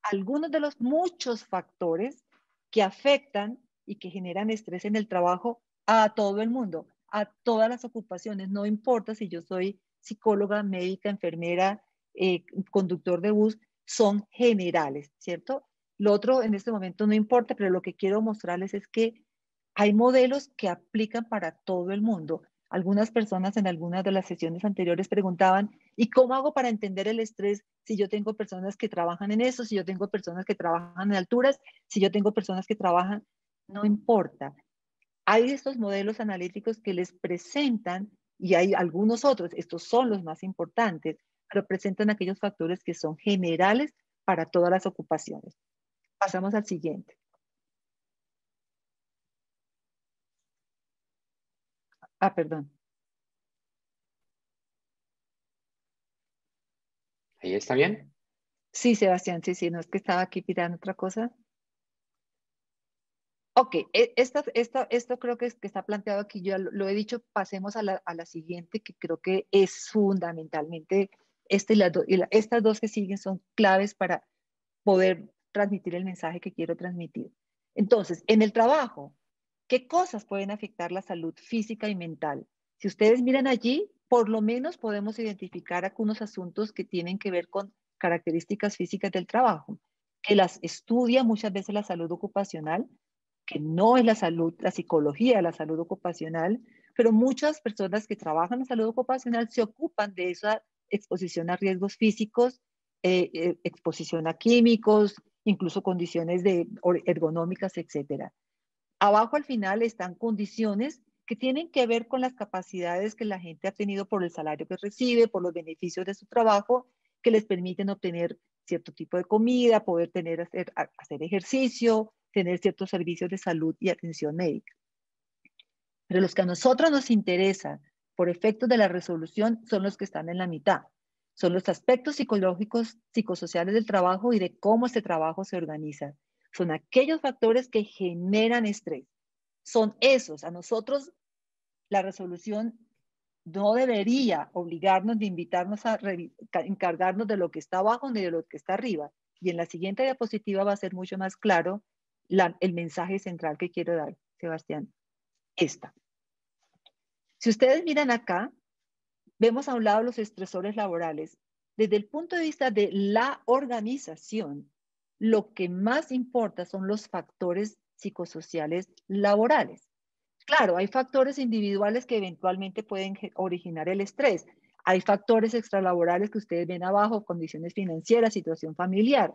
B: algunos de los muchos factores que afectan y que generan estrés en el trabajo a todo el mundo, a todas las ocupaciones. No importa si yo soy psicóloga, médica, enfermera, conductor de bus, son generales, ¿cierto? Lo otro en este momento no importa, pero lo que quiero mostrarles es que hay modelos que aplican para todo el mundo. Algunas personas en algunas de las sesiones anteriores preguntaban, ¿y cómo hago para entender el estrés si yo tengo personas que trabajan en eso, si yo tengo personas que trabajan en alturas, si yo tengo personas que trabajan? No importa. Hay estos modelos analíticos que les presentan, y hay algunos otros, estos son los más importantes, pero presentan aquellos factores que son generales para todas las ocupaciones. Pasamos al siguiente. Ah, perdón.
A: ¿Ahí está bien?
B: Sí, Sebastián, sí, no es que estaba aquí pirando otra cosa. Ok, esto creo que, que está planteado aquí, yo lo he dicho, pasemos a la siguiente, que creo que es fundamentalmente, estas dos que siguen son claves para poder transmitir el mensaje que quiero transmitir. Entonces, en el trabajo, ¿qué cosas pueden afectar la salud física y mental? Si ustedes miran allí, por lo menos podemos identificar algunos asuntos que tienen que ver con características físicas del trabajo, que las estudia muchas veces la salud ocupacional, que no es la salud, la psicología de la salud ocupacional, pero muchas personas que trabajan en salud ocupacional se ocupan de esa exposición a riesgos físicos, exposición a químicos, incluso condiciones ergonómicas, etcétera. Abajo al final están condiciones que tienen que ver con las capacidades que la gente ha tenido por el salario que recibe, por los beneficios de su trabajo, que les permiten obtener cierto tipo de comida, poder hacer ejercicio, tener ciertos servicios de salud y atención médica. Pero los que a nosotros nos interesan por efectos de la resolución son los que están en la mitad. Son los aspectos psicológicos, psicosociales del trabajo y de cómo este trabajo se organiza. Son aquellos factores que generan estrés. Son esos. A nosotros la resolución no debería obligarnos ni invitarnos a encargarnos de lo que está abajo ni de lo que está arriba. Y en la siguiente diapositiva va a ser mucho más claro el mensaje central que quiero dar, Sebastián. Esta. Si ustedes miran acá, vemos a un lado los estresores laborales. desde el punto de vista de la organización, lo que más importa son los factores psicosociales laborales. Claro, hay factores individuales que eventualmente pueden originar el estrés. Hay factores extralaborales que ustedes ven abajo, condiciones financieras, situación familiar.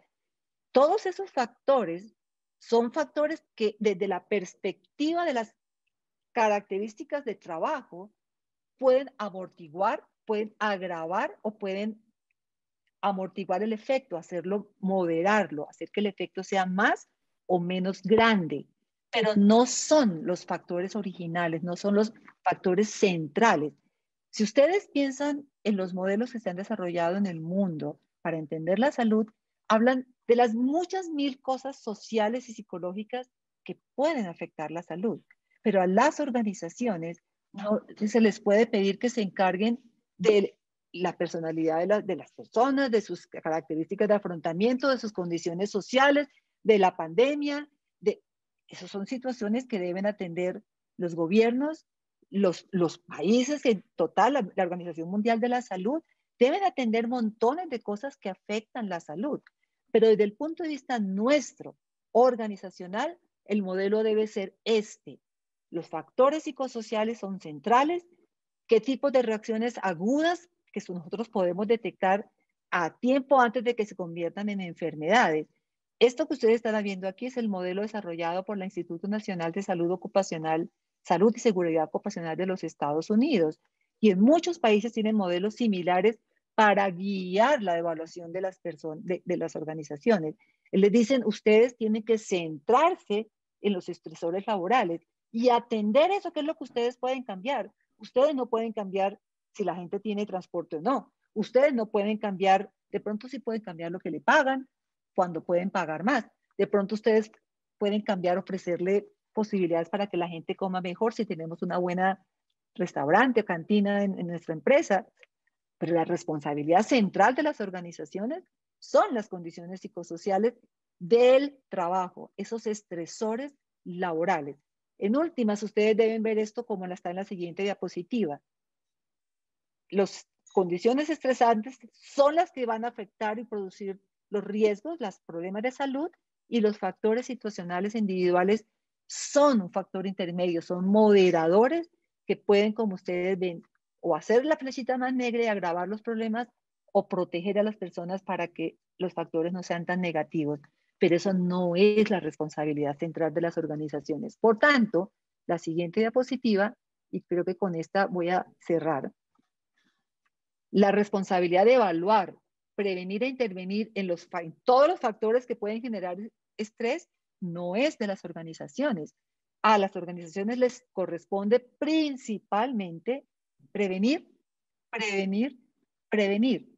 B: Todos esos factores son factores que desde la perspectiva de las características de trabajo pueden amortiguar, pueden agravar o pueden amortiguar el efecto, hacerlo, moderarlo, hacer que el efecto sea más o menos grande. Pero no son los factores originales, no son los factores centrales. Si ustedes piensan en los modelos que se han desarrollado en el mundo para entender la salud, hablan de las muchas mil cosas sociales y psicológicas que pueden afectar la salud. Pero a las organizaciones no se les puede pedir que se encarguen de la personalidad de las personas, de sus características de afrontamiento, de sus condiciones sociales, de la pandemia. Esas son situaciones que deben atender los gobiernos, los países, en total, la Organización Mundial de la Salud, deben atender montones de cosas que afectan la salud. Pero desde el punto de vista nuestro, organizacional, el modelo debe ser este. Los factores psicosociales son centrales. ¿Qué tipos de reacciones agudas que nosotros podemos detectar a tiempo antes de que se conviertan en enfermedades? Esto que ustedes están viendo aquí es el modelo desarrollado por el Instituto Nacional de Salud Ocupacional, Salud y Seguridad Ocupacional de los Estados Unidos. Y en muchos países tienen modelos similares para guiar la evaluación de las personas, de las organizaciones. Les dicen, ustedes tienen que centrarse en los estresores laborales y atender eso, que es lo que ustedes pueden cambiar. Ustedes no pueden cambiar si la gente tiene transporte o no. Ustedes no pueden cambiar, de pronto sí pueden cambiar lo que le pagan, cuando pueden pagar más. De pronto ustedes pueden cambiar, ofrecerle posibilidades para que la gente coma mejor si tenemos una buena restaurante o cantina en nuestra empresa. Pero la responsabilidad central de las organizaciones son las condiciones psicosociales del trabajo, esos estresores laborales. En últimas, ustedes deben ver esto como está en la siguiente diapositiva. Las condiciones estresantes son las que van a afectar y producir los riesgos, los problemas de salud, y los factores situacionales individuales son un factor intermedio, son moderadores que pueden, como ustedes ven, o hacer la flechita más negra y agravar los problemas o proteger a las personas para que los factores no sean tan negativos. Pero eso no es la responsabilidad central de las organizaciones. Por tanto, la siguiente diapositiva, y creo que con esta voy a cerrar, la responsabilidad de evaluar, prevenir e intervenir en todos los factores que pueden generar estrés no es de las organizaciones. A las organizaciones les corresponde principalmente prevenir, prevenir, prevenir.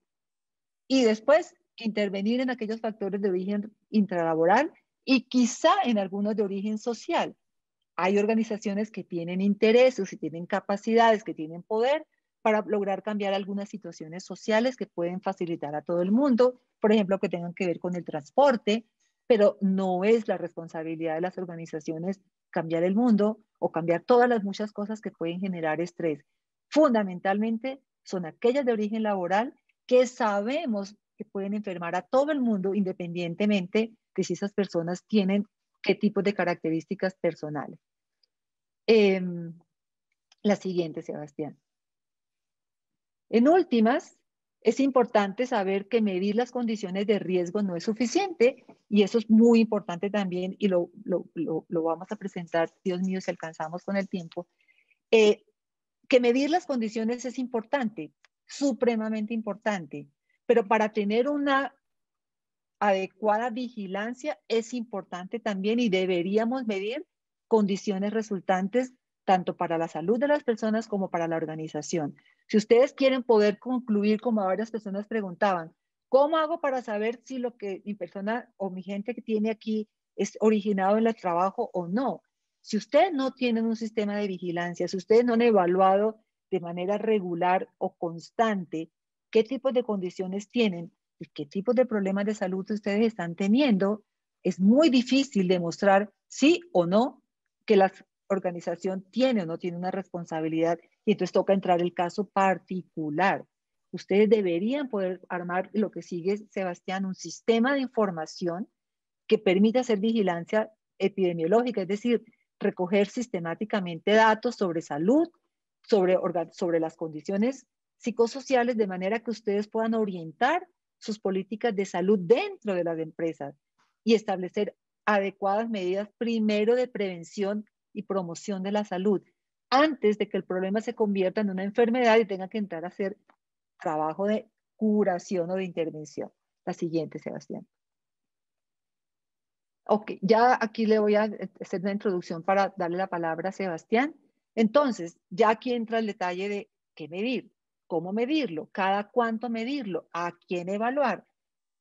B: Y después intervenir en aquellos factores de origen intralaboral y quizá en algunos de origen social. Hay organizaciones que tienen intereses y tienen capacidades, que tienen poder para lograr cambiar algunas situaciones sociales que pueden facilitar a todo el mundo, por ejemplo, que tengan que ver con el transporte, pero no es la responsabilidad de las organizaciones cambiar el mundo o cambiar todas las muchas cosas que pueden generar estrés. Fundamentalmente son aquellas de origen laboral que sabemos que pueden enfermar a todo el mundo independientemente de si esas personas tienen qué tipo de características personales. La siguiente, Sebastián. En últimas, es importante saber que medir las condiciones de riesgo no es suficiente y eso es muy importante también y lo vamos a presentar, Dios mío, si alcanzamos con el tiempo. Que medir las condiciones es importante, supremamente importante, pero para tener una adecuada vigilancia es importante también y deberíamos medir condiciones resultantes tanto para la salud de las personas como para la organización. Si ustedes quieren poder concluir, como varias personas preguntaban, ¿cómo hago para saber si lo que mi persona o mi gente que tiene aquí es originado en el trabajo o no? Si ustedes no tienen un sistema de vigilancia, si ustedes no han evaluado de manera regular o constante qué tipos de condiciones tienen, y qué tipos de problemas de salud ustedes están teniendo, es muy difícil demostrar sí o no que la organización tiene o no tiene una responsabilidad y entonces toca entrar el caso particular. Ustedes deberían poder armar lo que sigue, Sebastián, un sistema de información que permita hacer vigilancia epidemiológica, es decir, recoger sistemáticamente datos sobre salud, sobre las condiciones psicosociales, de manera que ustedes puedan orientar sus políticas de salud dentro de las empresas y establecer adecuadas medidas, primero de prevención y promoción de la salud, antes de que el problema se convierta en una enfermedad y tenga que entrar a hacer trabajo de curación o de intervención. La siguiente, Sebastián. Ok, ya aquí le voy a hacer una introducción para darle la palabra a Sebastián. Entonces, ya aquí entra el detalle de qué medir, cómo medirlo, cada cuánto medirlo, a quién evaluar.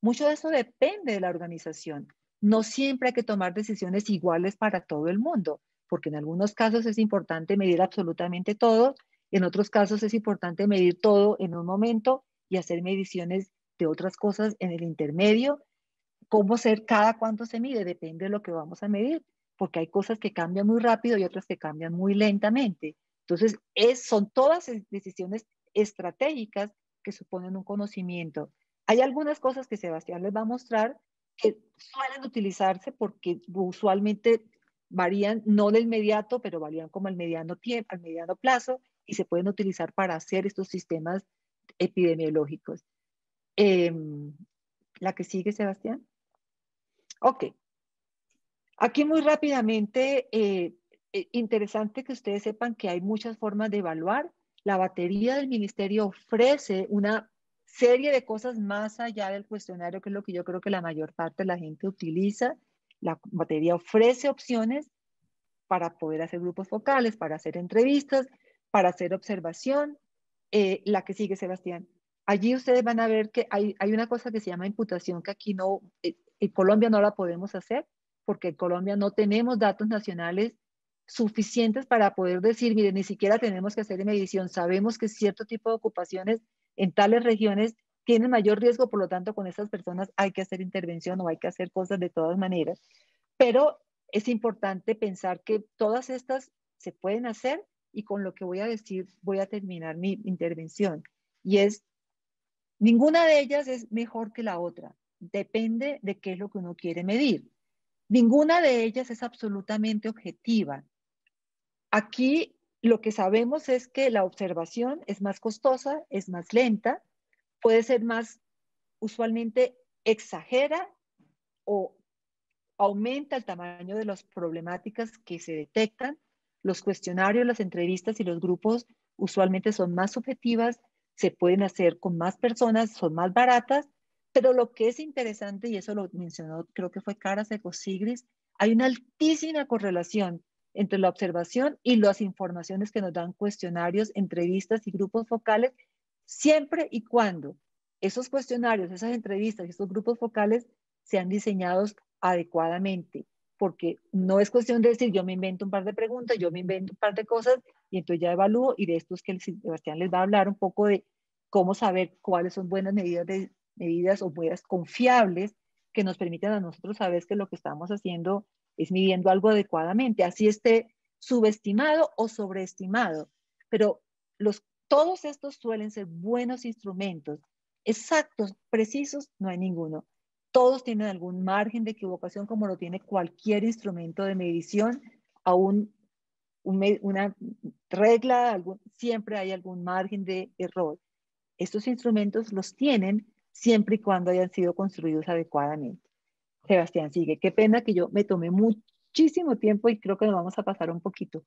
B: Mucho de eso depende de la organización. No siempre hay que tomar decisiones iguales para todo el mundo, porque en algunos casos es importante medir absolutamente todo, en otros casos es importante medir todo en un momento y hacer mediciones de otras cosas en el intermedio. ¿Cómo ser cada cuánto se mide? Depende de lo que vamos a medir, porque hay cosas que cambian muy rápido y otras que cambian muy lentamente. Entonces, son todas decisiones estratégicas que suponen un conocimiento. Hay algunas cosas que Sebastián les va a mostrar que suelen utilizarse porque usualmente varían, no de inmediato, pero varían como al mediano tiempo, al mediano plazo, y se pueden utilizar para hacer estos sistemas epidemiológicos. La que sigue, Sebastián. Ok, aquí muy rápidamente, interesante que ustedes sepan que hay muchas formas de evaluar. La batería del ministerio ofrece una serie de cosas más allá del cuestionario, que es lo que yo creo que la mayor parte de la gente utiliza. La batería ofrece opciones para poder hacer grupos focales, para hacer entrevistas, para hacer observación. La que sigue, Sebastián. Allí ustedes van a ver que hay una cosa que se llama imputación, que aquí no, en Colombia no la podemos hacer, porque en Colombia no tenemos datos nacionales suficientes para poder decir, miren, ni siquiera tenemos que hacer medición, sabemos que cierto tipo de ocupaciones en tales regiones tienen mayor riesgo, por lo tanto, con esas personas hay que hacer intervención o hay que hacer cosas de todas maneras. Pero es importante pensar que todas estas se pueden hacer, y con lo que voy a decir voy a terminar mi intervención. Y es, ninguna de ellas es mejor que la otra. Depende de qué es lo que uno quiere medir. Ninguna de ellas es absolutamente objetiva. Aquí lo que sabemos es que la observación es más costosa, es más lenta, puede ser más, usualmente exagera o aumenta el tamaño de las problemáticas que se detectan. Los cuestionarios, las entrevistas y los grupos usualmente son más subjetivas, se pueden hacer con más personas, son más baratas, pero lo que es interesante, y eso lo mencionó, creo que fue Caras Ecosigris, hay una altísima correlación entre la observación y las informaciones que nos dan cuestionarios, entrevistas y grupos focales, siempre y cuando esos cuestionarios, esas entrevistas y estos grupos focales sean diseñados adecuadamente, porque no es cuestión de decir yo me invento un par de preguntas, yo me invento un par de cosas y entonces ya evalúo, y de esto es que Sebastián les va a hablar un poco de cómo saber cuáles son buenas medidas o medidas confiables que nos permitan a nosotros saber que lo que estamos haciendo es midiendo algo adecuadamente, así esté subestimado o sobreestimado. Pero todos estos suelen ser buenos instrumentos, exactos, precisos, no hay ninguno. Todos tienen algún margen de equivocación, como lo tiene cualquier instrumento de medición, aún una regla, siempre hay algún margen de error. Estos instrumentos los tienen siempre y cuando hayan sido construidos adecuadamente. Sebastián, sigue. Qué pena que yo me tomé muchísimo tiempo y creo que nos vamos a pasar un poquito.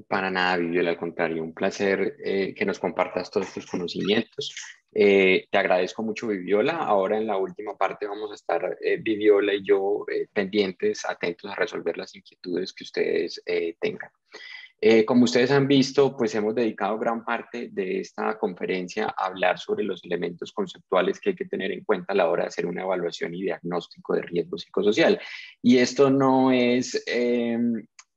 A: Para nada, Viviola, al contrario, un placer que nos compartas todos tus conocimientos. Te agradezco mucho, Viviola. Ahora en la última parte vamos a estar Viviola y yo pendientes, atentos a resolver las inquietudes que ustedes tengan. Como ustedes han visto, pues hemos dedicado gran parte de esta conferencia a hablar sobre los elementos conceptuales que hay que tener en cuenta a la hora de hacer una evaluación y diagnóstico de riesgo psicosocial. Y esto no es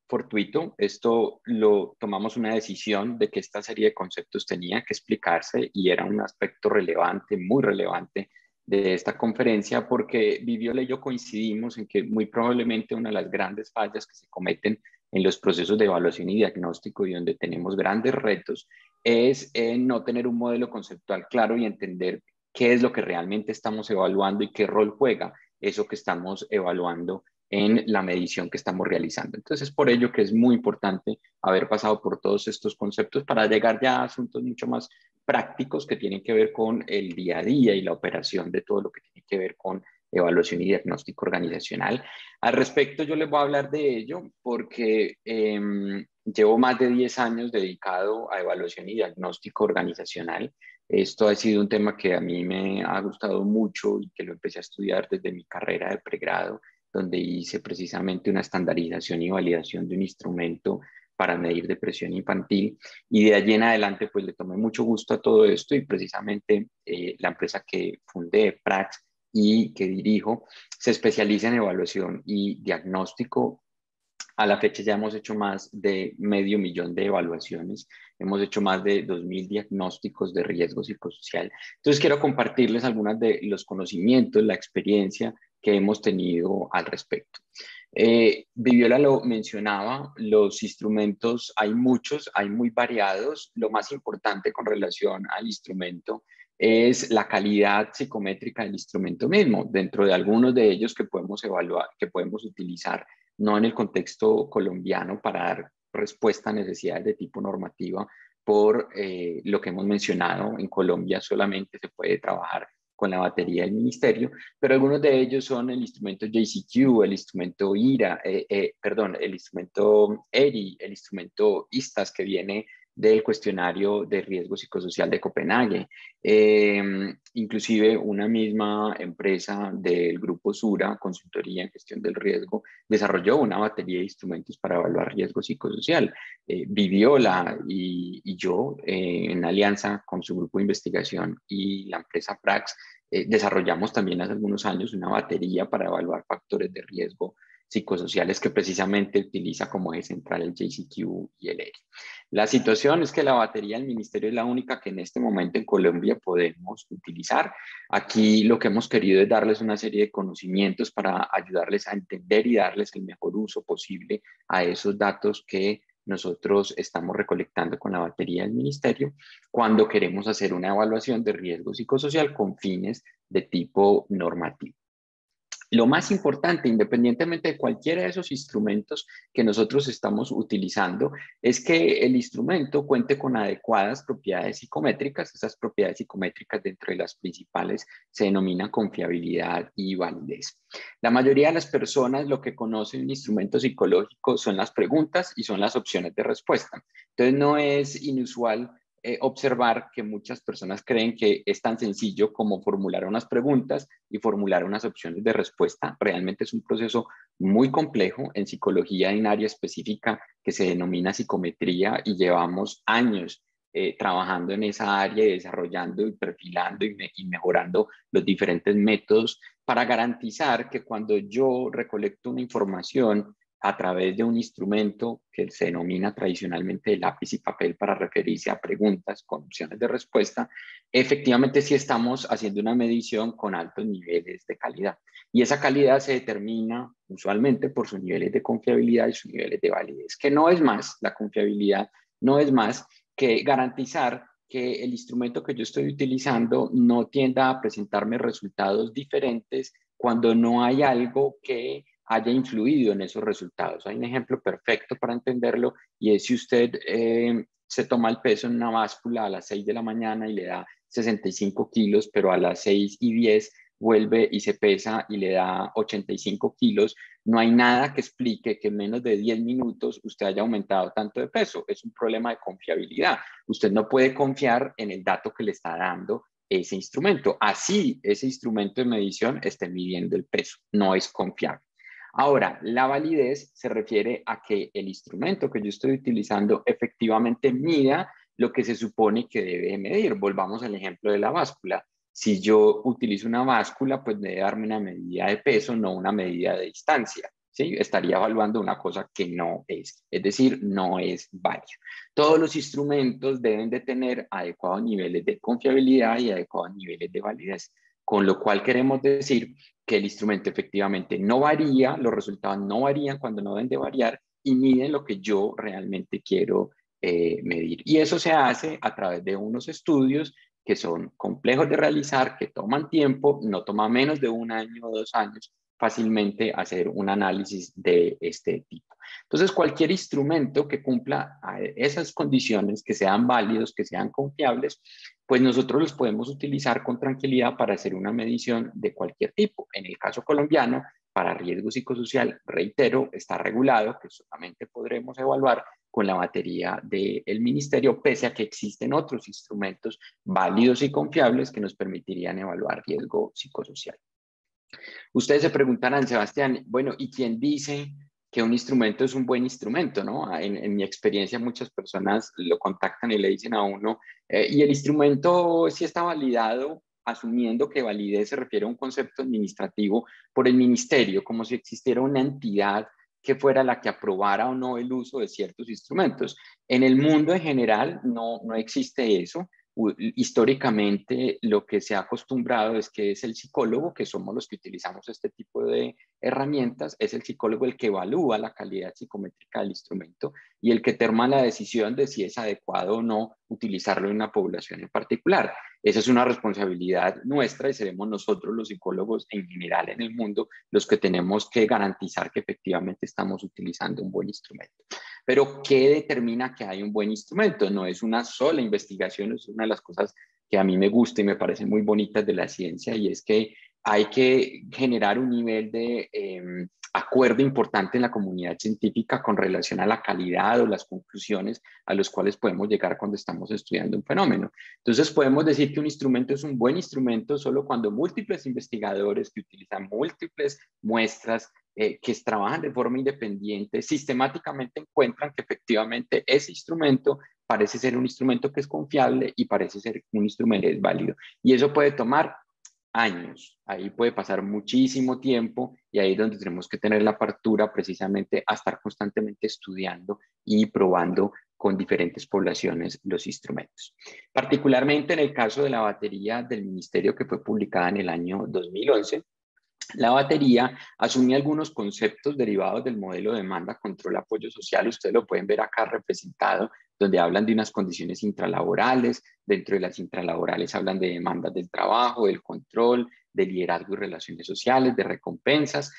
A: fortuito, esto lo tomamos una decisión de que esta serie de conceptos tenía que explicarse y era un aspecto relevante, muy relevante de esta conferencia, porque Viviola y yo coincidimos en que muy probablemente una de las grandes fallas que se cometen en los procesos de evaluación y diagnóstico y donde tenemos grandes retos es no tener un modelo conceptual claro y entender qué es lo que realmente estamos evaluando y qué rol juega eso que estamos evaluando en la medición que estamos realizando. Entonces, por ello que es muy importante haber pasado por todos estos conceptos para llegar ya a asuntos mucho más prácticos que tienen que ver con el día a día y la operación de todo lo que tiene que ver con evaluación y diagnóstico organizacional. Al respecto, yo les voy a hablar de ello porque llevo más de 10 años dedicado a evaluación y diagnóstico organizacional. Esto ha sido un tema que a mí me ha gustado mucho y que lo empecé a estudiar desde mi carrera de pregrado, donde hice precisamente una estandarización y validación de un instrumento para medir depresión infantil. Y de allí en adelante, pues le tomé mucho gusto a todo esto y precisamente la empresa que fundé, Prax, y que dirijo, se especializa en evaluación y diagnóstico. A la fecha ya hemos hecho más de 500.000 de evaluaciones, hemos hecho más de 2.000 diagnósticos de riesgo psicosocial. Entonces quiero compartirles algunos de los conocimientos, la experiencia que hemos tenido al respecto. Viviola lo mencionaba, los instrumentos hay muchos, hay muy variados. Lo más importante con relación al instrumento es la calidad psicométrica del instrumento mismo. Dentro de algunos de ellos que podemos evaluar, que podemos utilizar, no en el contexto colombiano para dar respuesta a necesidades de tipo normativa, por lo que hemos mencionado, en Colombia solamente se puede trabajar con la batería del ministerio, pero algunos de ellos son el instrumento JCQ, el instrumento el instrumento ERI, el instrumento ISTAS que viene del cuestionario de riesgo psicosocial de Copenhague. Inclusive una misma empresa del grupo Sura, consultoría en gestión del riesgo, desarrolló una batería de instrumentos para evaluar riesgo psicosocial. Viviola y yo, en alianza con su grupo de investigación y la empresa Prax, desarrollamos también hace algunos años una batería para evaluar factores de riesgo psicosociales que precisamente utiliza como eje central el JCQ y el ERI. La situación es que la batería del ministerio es la única que en este momento en Colombia podemos utilizar. Aquí lo que hemos querido es darles una serie de conocimientos para ayudarles a entender y darles el mejor uso posible a esos datos que nosotros estamos recolectando con la batería del ministerio cuando queremos hacer una evaluación de riesgo psicosocial con fines de tipo normativo. Lo más importante, independientemente de cualquiera de esos instrumentos que nosotros estamos utilizando, es que el instrumento cuente con adecuadas propiedades psicométricas. Esas propiedades psicométricas, dentro de las principales, se denominan confiabilidad y validez. La mayoría de las personas lo que conocen un instrumento psicológico son las preguntas y son las opciones de respuesta. Entonces no es inusual observar que muchas personas creen que es tan sencillo como formular unas preguntas y formular unas opciones de respuesta. Realmente es un proceso muy complejo. En psicología hay un área específica que se denomina psicometría y llevamos años trabajando en esa área y desarrollando y perfilando y mejorando los diferentes métodos para garantizar que cuando yo recolecto una información a través de un instrumento que se denomina tradicionalmente lápiz y papel para referirse a preguntas con opciones de respuesta, efectivamente sí estamos haciendo una medición con altos niveles de calidad. Y esa calidad se determina usualmente por sus niveles de confiabilidad y sus niveles de validez, que no es más, la confiabilidad no es más que garantizar que el instrumento que yo estoy utilizando no tienda a presentarme resultados diferentes cuando no hay algo que haya influido en esos resultados. Hay un ejemplo perfecto para entenderlo y es si usted se toma el peso en una báscula a las 6 de la mañana y le da 65 kilos, pero a las 6:10 vuelve y se pesa y le da 85 kilos, no hay nada que explique que en menos de 10 minutos usted haya aumentado tanto de peso. Es un problema de confiabilidad. Usted no puede confiar en el dato que le está dando ese instrumento. Así, ese instrumento de medición esté midiendo el peso, no es confiable. Ahora, la validez se refiere a que el instrumento que yo estoy utilizando efectivamente mida lo que se supone que debe medir. Volvamos al ejemplo de la báscula. Si yo utilizo una báscula, pues debe darme una medida de peso, no una medida de distancia. ¿Sí? Estaría evaluando una cosa que no es decir, no es válido. Todos los instrumentos deben de tener adecuados niveles de confiabilidad y adecuados niveles de validez, con lo cual queremos decir que el instrumento efectivamente no varía, los resultados no varían cuando no deben de variar y miden lo que yo realmente quiero medir. Y eso se hace a través de unos estudios que son complejos de realizar, que toman tiempo, no toma menos de 1 año o 2 años fácilmente hacer un análisis de este tipo. Entonces, cualquier instrumento que cumpla esas condiciones, que sean válidos, que sean confiables, pues nosotros los podemos utilizar con tranquilidad para hacer una medición de cualquier tipo. En el caso colombiano, para riesgo psicosocial, reitero, está regulado, que solamente podremos evaluar con la batería del ministerio, pese a que existen otros instrumentos válidos y confiables que nos permitirían evaluar riesgo psicosocial. Ustedes se preguntarán, Sebastián, bueno, ¿y quién dice que un instrumento es un buen instrumento, ¿no? En mi experiencia, muchas personas lo contactan y le dicen a uno, y el instrumento sí está validado, asumiendo que validez se refiere a un concepto administrativo por el ministerio, como si existiera una entidad que fuera la que aprobara o no el uso de ciertos instrumentos. En el mundo en general no existe eso. Históricamente lo que se ha acostumbrado es que es el psicólogo, que somos los que utilizamos este tipo de herramientas, es el psicólogo el que evalúa la calidad psicométrica del instrumento y el que toma la decisión de si es adecuado o no utilizarlo en una población en particular. Esa es una responsabilidad nuestra y seremos nosotros los psicólogos en general en el mundo los que tenemos que garantizar que efectivamente estamos utilizando un buen instrumento. Pero, ¿qué determina que hay un buen instrumento? No es una sola investigación, es una de las cosas que a mí me gusta y me parecen muy bonitas de la ciencia, y es que hay que generar un nivel de acuerdo importante en la comunidad científica con relación a la calidad o las conclusiones a las cuales podemos llegar cuando estamos estudiando un fenómeno. Entonces, podemos decir que un instrumento es un buen instrumento solo cuando múltiples investigadores que utilizan múltiples muestras que trabajan de forma independiente, sistemáticamente encuentran que efectivamente ese instrumento parece ser un instrumento que es confiable y parece ser un instrumento que es válido. Y eso puede tomar años, ahí puede pasar muchísimo tiempo y ahí es donde tenemos que tener la apertura precisamente a estar constantemente estudiando y probando con diferentes poblaciones los instrumentos. Particularmente en el caso de la batería del ministerio que fue publicada en el año 2011, la batería asume algunos conceptos derivados del modelo de demanda, control, apoyo social. Ustedes lo pueden ver acá representado, donde hablan de unas condiciones intralaborales. Dentro de las intralaborales hablan de demandas del trabajo, del control, de liderazgo y relaciones sociales, de recompensas.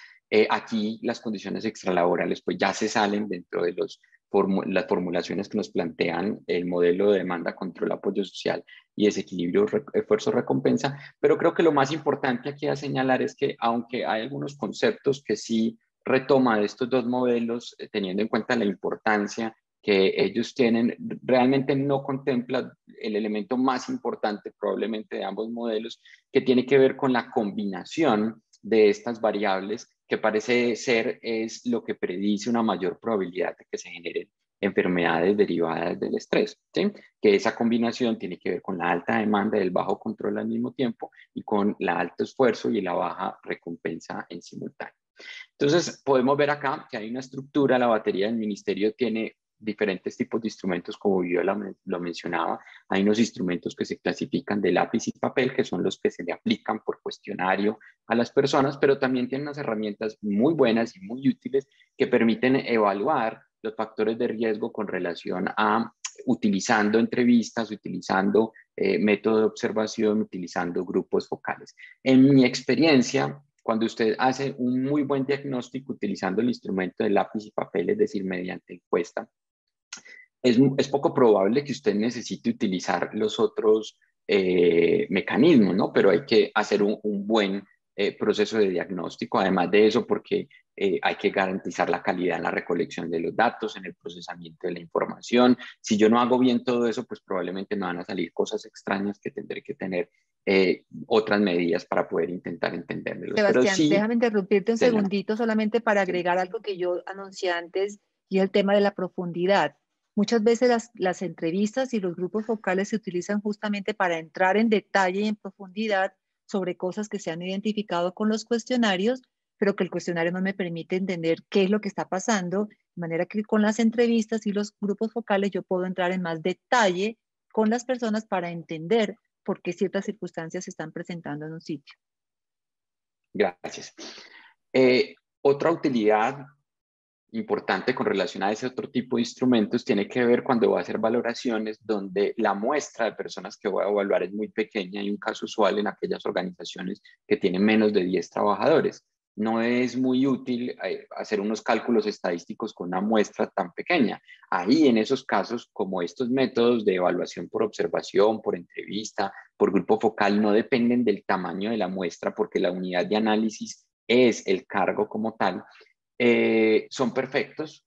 A: Aquí las condiciones extralaborales pues ya se salen dentro de las formulaciones que nos plantean el modelo de demanda, control, apoyo social y desequilibrio, esfuerzo, recompensa. Pero creo que lo más importante aquí a señalar es que aunque hay algunos conceptos que sí retoma de estos dos modelos, teniendo en cuenta la importancia que ellos tienen, realmente no contempla el elemento más importante probablemente de ambos modelos, que tiene que ver con la combinación de estas variables, que parece ser es lo que predice una mayor probabilidad de que se generen enfermedades derivadas del estrés, ¿sí? Que esa combinación tiene que ver con la alta demanda y el bajo control al mismo tiempo y con el alto esfuerzo y la baja recompensa en simultáneo. Entonces, podemos ver acá que hay una estructura, la batería del ministerio tiene diferentes tipos de instrumentos, como yo lo mencionaba. Hay unos instrumentos que se clasifican de lápiz y papel, que son los que se le aplican por cuestionario a las personas, pero también tienen unas herramientas muy buenas y muy útiles que permiten evaluar los factores de riesgo con relación a utilizando entrevistas, utilizando método de observación, utilizando grupos focales. En mi experiencia, cuando usted hace un muy buen diagnóstico utilizando el instrumento de lápiz y papel, es decir, mediante encuesta, es poco probable que usted necesite utilizar los otros mecanismos, ¿no? Pero hay que hacer un buen proceso de diagnóstico, además de eso, porque hay que garantizar la calidad en la recolección de los datos, en el procesamiento de la información. Si yo no hago bien todo eso, pues probablemente me van a salir cosas extrañas que tendré que tener otras medidas para poder intentar entenderlos. Pero
B: Sebastián,
A: sí,
B: déjame interrumpirte un
A: de la,
B: segundito solamente para
A: sí.
B: agregar algo que yo anuncié antes, y es el tema de la profundidad. Muchas veces las entrevistas y los grupos focales se utilizan justamente para entrar en detalle y en profundidad sobre cosas que se han identificado con los cuestionarios, pero que el cuestionario no me permite entender qué es lo que está pasando, de manera que con las entrevistas y los grupos focales yo puedo entrar en más detalle con las personas para entender por qué ciertas circunstancias se están presentando en un sitio.
A: Gracias. Otra utilidad importante con relación a ese otro tipo de instrumentos tiene que ver cuando voy a hacer valoraciones donde la muestra de personas que voy a evaluar es muy pequeña y un caso usual en aquellas organizaciones que tienen menos de 10 trabajadores. No es muy útil hacer unos cálculos estadísticos con una muestra tan pequeña. Ahí, en esos casos, como estos métodos de evaluación por observación, por entrevista, por grupo focal, no dependen del tamaño de la muestra porque la unidad de análisis es el cargo como tal, son perfectos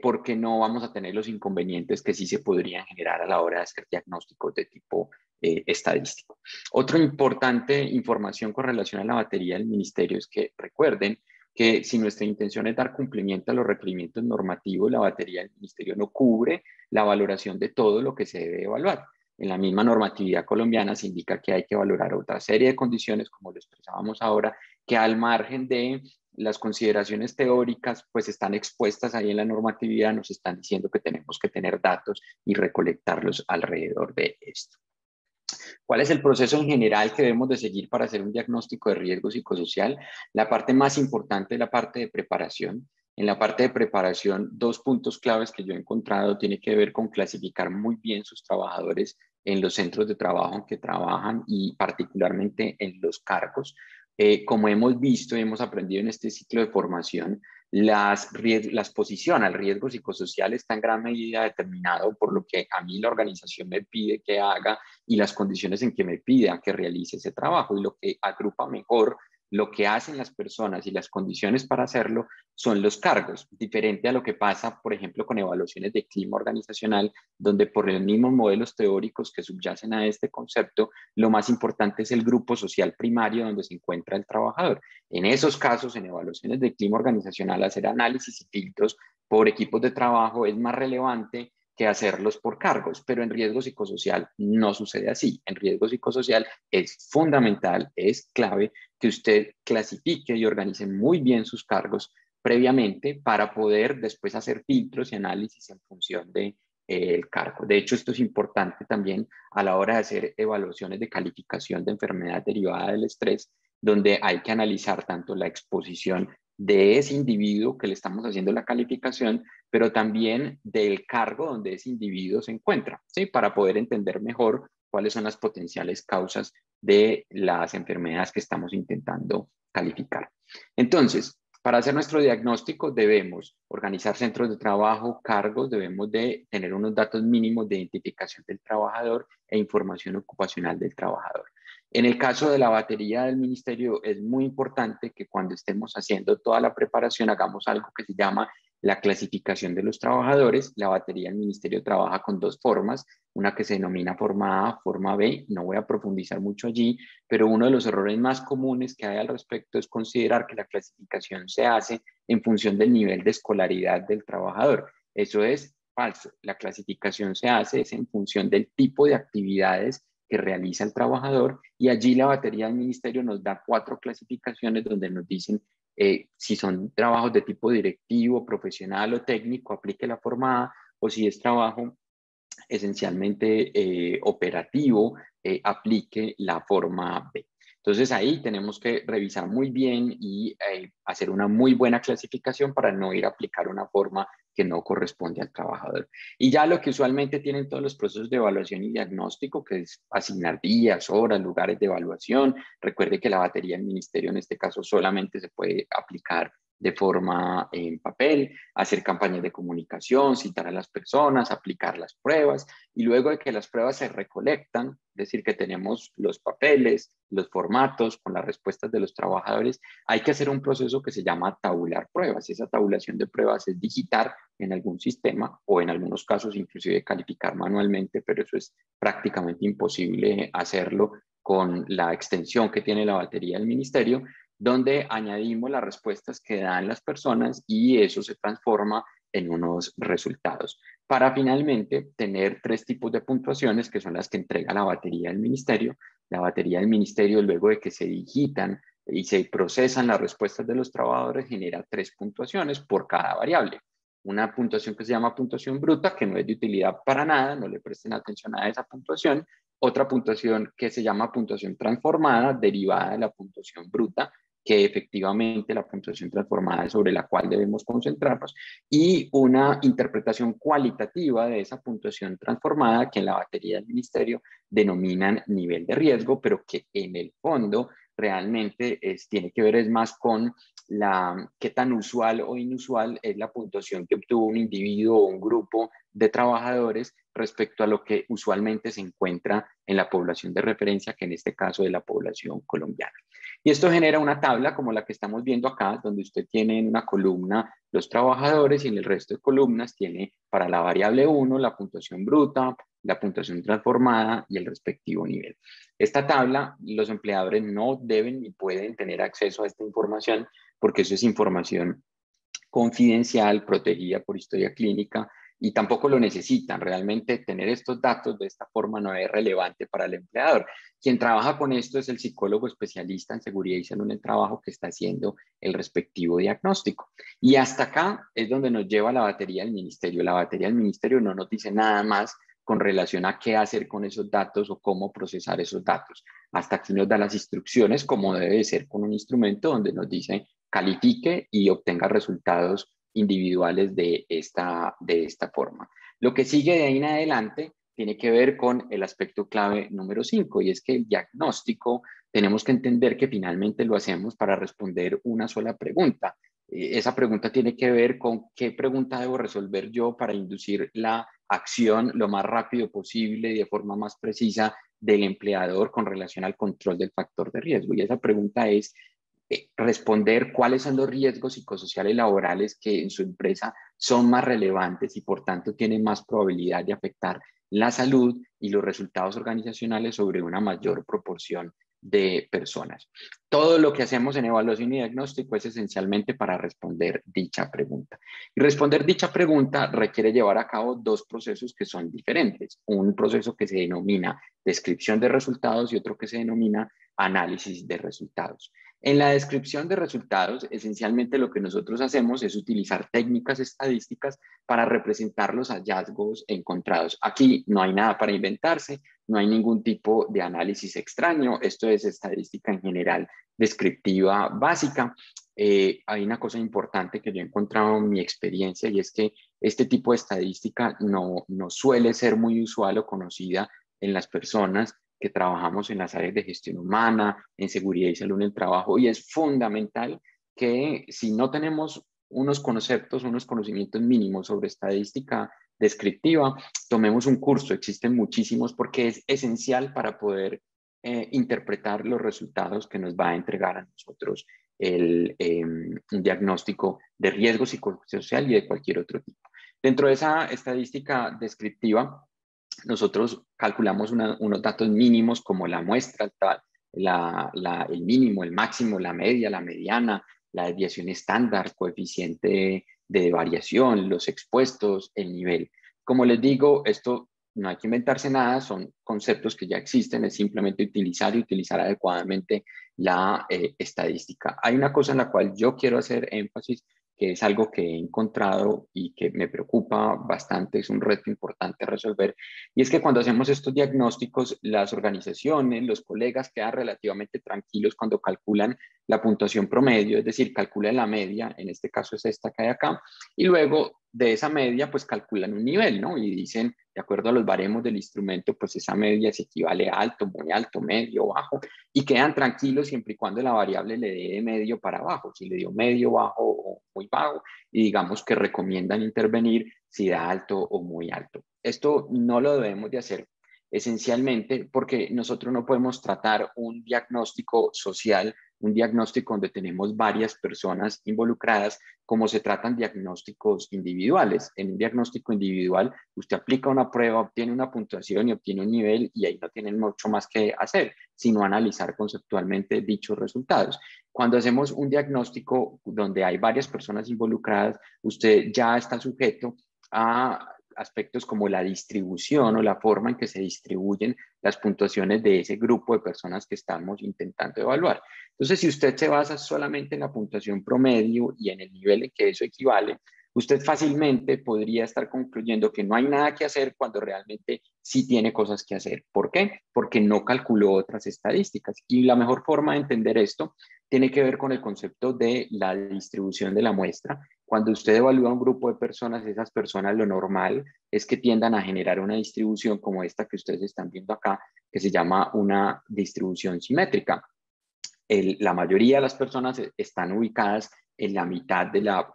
A: porque no vamos a tener los inconvenientes que sí se podrían generar a la hora de hacer diagnósticos de tipo estadístico. Otra importante información con relación a la batería del ministerio es que recuerden que si nuestra intención es dar cumplimiento a los requerimientos normativos, la batería del ministerio no cubre la valoración de todo lo que se debe evaluar. En la misma normatividad colombiana se indica que hay que valorar otra serie de condiciones, como lo expresábamos ahora, que al margen de las consideraciones teóricas pues están expuestas ahí en la normatividad, nos están diciendo que tenemos que tener datos y recolectarlos alrededor de esto. ¿Cuál es el proceso en general que debemos de seguir para hacer un diagnóstico de riesgo psicosocial? La parte más importante es la parte de preparación. En la parte de preparación, dos puntos claves que yo he encontrado tiene que ver con clasificar muy bien sus trabajadores en los centros de trabajo en que trabajan y particularmente en los cargos. Como hemos visto y hemos aprendido en este ciclo de formación, la exposición al riesgo psicosocial está en gran medida determinado por lo que a mí la organización me pide que haga y las condiciones en que me pida que realice ese trabajo, y lo que agrupa mejor lo que hacen las personas y las condiciones para hacerlo son los cargos, diferente a lo que pasa, por ejemplo, con evaluaciones de clima organizacional, donde por los mismos modelos teóricos que subyacen a este concepto, lo más importante es el grupo social primario donde se encuentra el trabajador. En esos casos, en evaluaciones de clima organizacional, hacer análisis y filtros por equipos de trabajo es más relevante que hacerlos por cargos, pero en riesgo psicosocial no sucede así. En riesgo psicosocial es fundamental, es clave que usted clasifique y organice muy bien sus cargos previamente para poder después hacer filtros y análisis en función de el cargo. De hecho, esto es importante también a la hora de hacer evaluaciones de calificación de enfermedad derivada del estrés, donde hay que analizar tanto la exposición de ese individuo que le estamos haciendo la calificación, pero también del cargo donde ese individuo se encuentra, ¿sí? Para poder entender mejor cuáles son las potenciales causas de las enfermedades que estamos intentando calificar. Entonces, para hacer nuestro diagnóstico debemos organizar centros de trabajo, cargos, debemos de tener unos datos mínimos de identificación del trabajador e información ocupacional del trabajador. En el caso de la batería del ministerio es muy importante que cuando estemos haciendo toda la preparación hagamos algo que se llama la clasificación de los trabajadores. La batería del ministerio trabaja con dos formas, una que se denomina forma A, forma B, no voy a profundizar mucho allí, pero uno de los errores más comunes que hay al respecto es considerar que la clasificación se hace en función del nivel de escolaridad del trabajador. Eso es falso. La clasificación se hace es en función del tipo de actividades que realiza el trabajador, y allí la batería del ministerio nos da 4 clasificaciones donde nos dicen si son trabajos de tipo directivo, profesional o técnico, aplique la forma A, o si es trabajo esencialmente operativo, aplique la forma B. Entonces ahí tenemos que revisar muy bien y hacer una muy buena clasificación para no ir a aplicar una forma que no corresponde al trabajador. Y ya lo que usualmente tienen todos los procesos de evaluación y diagnóstico, que es asignar días, horas, lugares de evaluación. Recuerde que la batería del ministerio en este caso solamente se puede aplicar de forma en papel, hacer campañas de comunicación, citar a las personas, aplicar las pruebas, y luego de que las pruebas se recolectan, es decir, que tenemos los papeles, los formatos con las respuestas de los trabajadores, hay que hacer un proceso que se llama tabular pruebas. Esa tabulación de pruebas es digitar en algún sistema o en algunos casos inclusive calificar manualmente, pero eso es prácticamente imposible hacerlo con la extensión que tiene la batería del ministerio, donde añadimos las respuestas que dan las personas y eso se transforma en unos resultados, para finalmente tener 3 tipos de puntuaciones que son las que entrega la batería del ministerio. La batería del ministerio, luego de que se digitan y se procesan las respuestas de los trabajadores, genera 3 puntuaciones por cada variable. Una puntuación que se llama puntuación bruta, que no es de utilidad para nada, no le presten atención a esa puntuación. Otra puntuación que se llama puntuación transformada, derivada de la puntuación bruta, que efectivamente la puntuación transformada es sobre la cual debemos concentrarnos, y una interpretación cualitativa de esa puntuación transformada que en la batería del ministerio denominan nivel de riesgo, pero que en el fondo realmente tiene que ver es más con qué tan usual o inusual es la puntuación que obtuvo un individuo o un grupo de trabajadores respecto a lo que usualmente se encuentra en la población de referencia, que en este caso es la población colombiana. Y esto genera una tabla como la que estamos viendo acá, donde usted tiene en una columna los trabajadores y en el resto de columnas tiene para la variable 1 la puntuación bruta, la puntuación transformada y el respectivo nivel. Esta tabla, los empleadores no deben ni pueden tener acceso a esta información porque eso es información confidencial, protegida por historia clínica, y tampoco lo necesitan. Realmente tener estos datos de esta forma no es relevante para el empleador. Quien trabaja con esto es el psicólogo especialista en seguridad y salud en el trabajo que está haciendo el respectivo diagnóstico. Y hasta acá es donde nos lleva la batería del ministerio. La batería del ministerio no nos dice nada más con relación a qué hacer con esos datos o cómo procesar esos datos. Hasta aquí nos da las instrucciones, como debe ser con un instrumento donde nos dice califique y obtenga resultados individuales de esta forma. Lo que sigue de ahí en adelante tiene que ver con el aspecto clave número 5, y es que el diagnóstico tenemos que entender que finalmente lo hacemos para responder una sola pregunta. Esa pregunta tiene que ver con qué pregunta debo resolver yo para inducir la acción lo más rápido posible y de forma más precisa del empleador con relación al control del factor de riesgo. Y esa pregunta es responder cuáles son los riesgos psicosociales laborales que en su empresa son más relevantes y por tanto tienen más probabilidad de afectar la salud y los resultados organizacionales sobre una mayor proporción de personas. Todo lo que hacemos en evaluación y diagnóstico es esencialmente para responder dicha pregunta. Y responder dicha pregunta requiere llevar a cabo dos procesos que son diferentes. Un proceso que se denomina descripción de resultados y otro que se denomina análisis de resultados. En la descripción de resultados, esencialmente lo que nosotros hacemos es utilizar técnicas estadísticas para representar los hallazgos encontrados. Aquí no hay nada para inventarse, no hay ningún tipo de análisis extraño, esto es estadística en general descriptiva básica. Hay una cosa importante que yo he encontrado en mi experiencia, y es que este tipo de estadística no suele ser muy usual o conocida en las personas que trabajamos en las áreas de gestión humana, en seguridad y salud en el trabajo, y es fundamental que si no tenemos unos conceptos, unos conocimientos mínimos sobre estadística descriptiva, tomemos un curso. Existen muchísimos porque es esencial para poder interpretar los resultados que nos va a entregar a nosotros un diagnóstico de riesgo psicosocial y de cualquier otro tipo. Dentro de esa estadística descriptiva, nosotros calculamos unos datos mínimos como la muestra, el mínimo, el máximo, la media, la mediana, la desviación estándar, coeficiente de variación, los expuestos, el nivel. Como les digo, esto no hay que inventarse nada, son conceptos que ya existen, es simplemente utilizar y utilizar adecuadamente la estadística. Hay una cosa en la cual yo quiero hacer énfasis, que es algo que he encontrado y que me preocupa bastante, es un reto importante a resolver, y es que cuando hacemos estos diagnósticos, las organizaciones, los colegas quedan relativamente tranquilos cuando calculan la puntuación promedio, es decir, calculan la media, en este caso es esta que hay acá, y luego de esa media pues calculan un nivel, ¿no? Y dicen, de acuerdo a los baremos del instrumento, pues esa media se equivale a alto, muy alto, medio, bajo, y quedan tranquilos siempre y cuando la variable le dé de medio para abajo. Si le dio medio, bajo o muy bajo, y digamos que recomiendan intervenir si da alto o muy alto. Esto no lo debemos de hacer esencialmente porque nosotros no podemos tratar un diagnóstico social, un diagnóstico donde tenemos varias personas involucradas, como se tratan diagnósticos individuales. En un diagnóstico individual, usted aplica una prueba, obtiene una puntuación y obtiene un nivel, y ahí no tienen mucho más que hacer, sino analizar conceptualmente dichos resultados. Cuando hacemos un diagnóstico donde hay varias personas involucradas, usted ya está sujeto a aspectos como la distribución o la forma en que se distribuyen las puntuaciones de ese grupo de personas que estamos intentando evaluar. Entonces, si usted se basa solamente en la puntuación promedio y en el nivel en que eso equivale, usted fácilmente podría estar concluyendo que no hay nada que hacer cuando realmente sí tiene cosas que hacer. ¿Por qué? Porque no calculó otras estadísticas. Y la mejor forma de entender esto tiene que ver con el concepto de la distribución de la muestra. Cuando usted evalúa un grupo de personas, esas personas lo normal es que tiendan a generar una distribución como esta que ustedes están viendo acá, que se llama una distribución simétrica. La mayoría de las personas están ubicadas en la mitad de la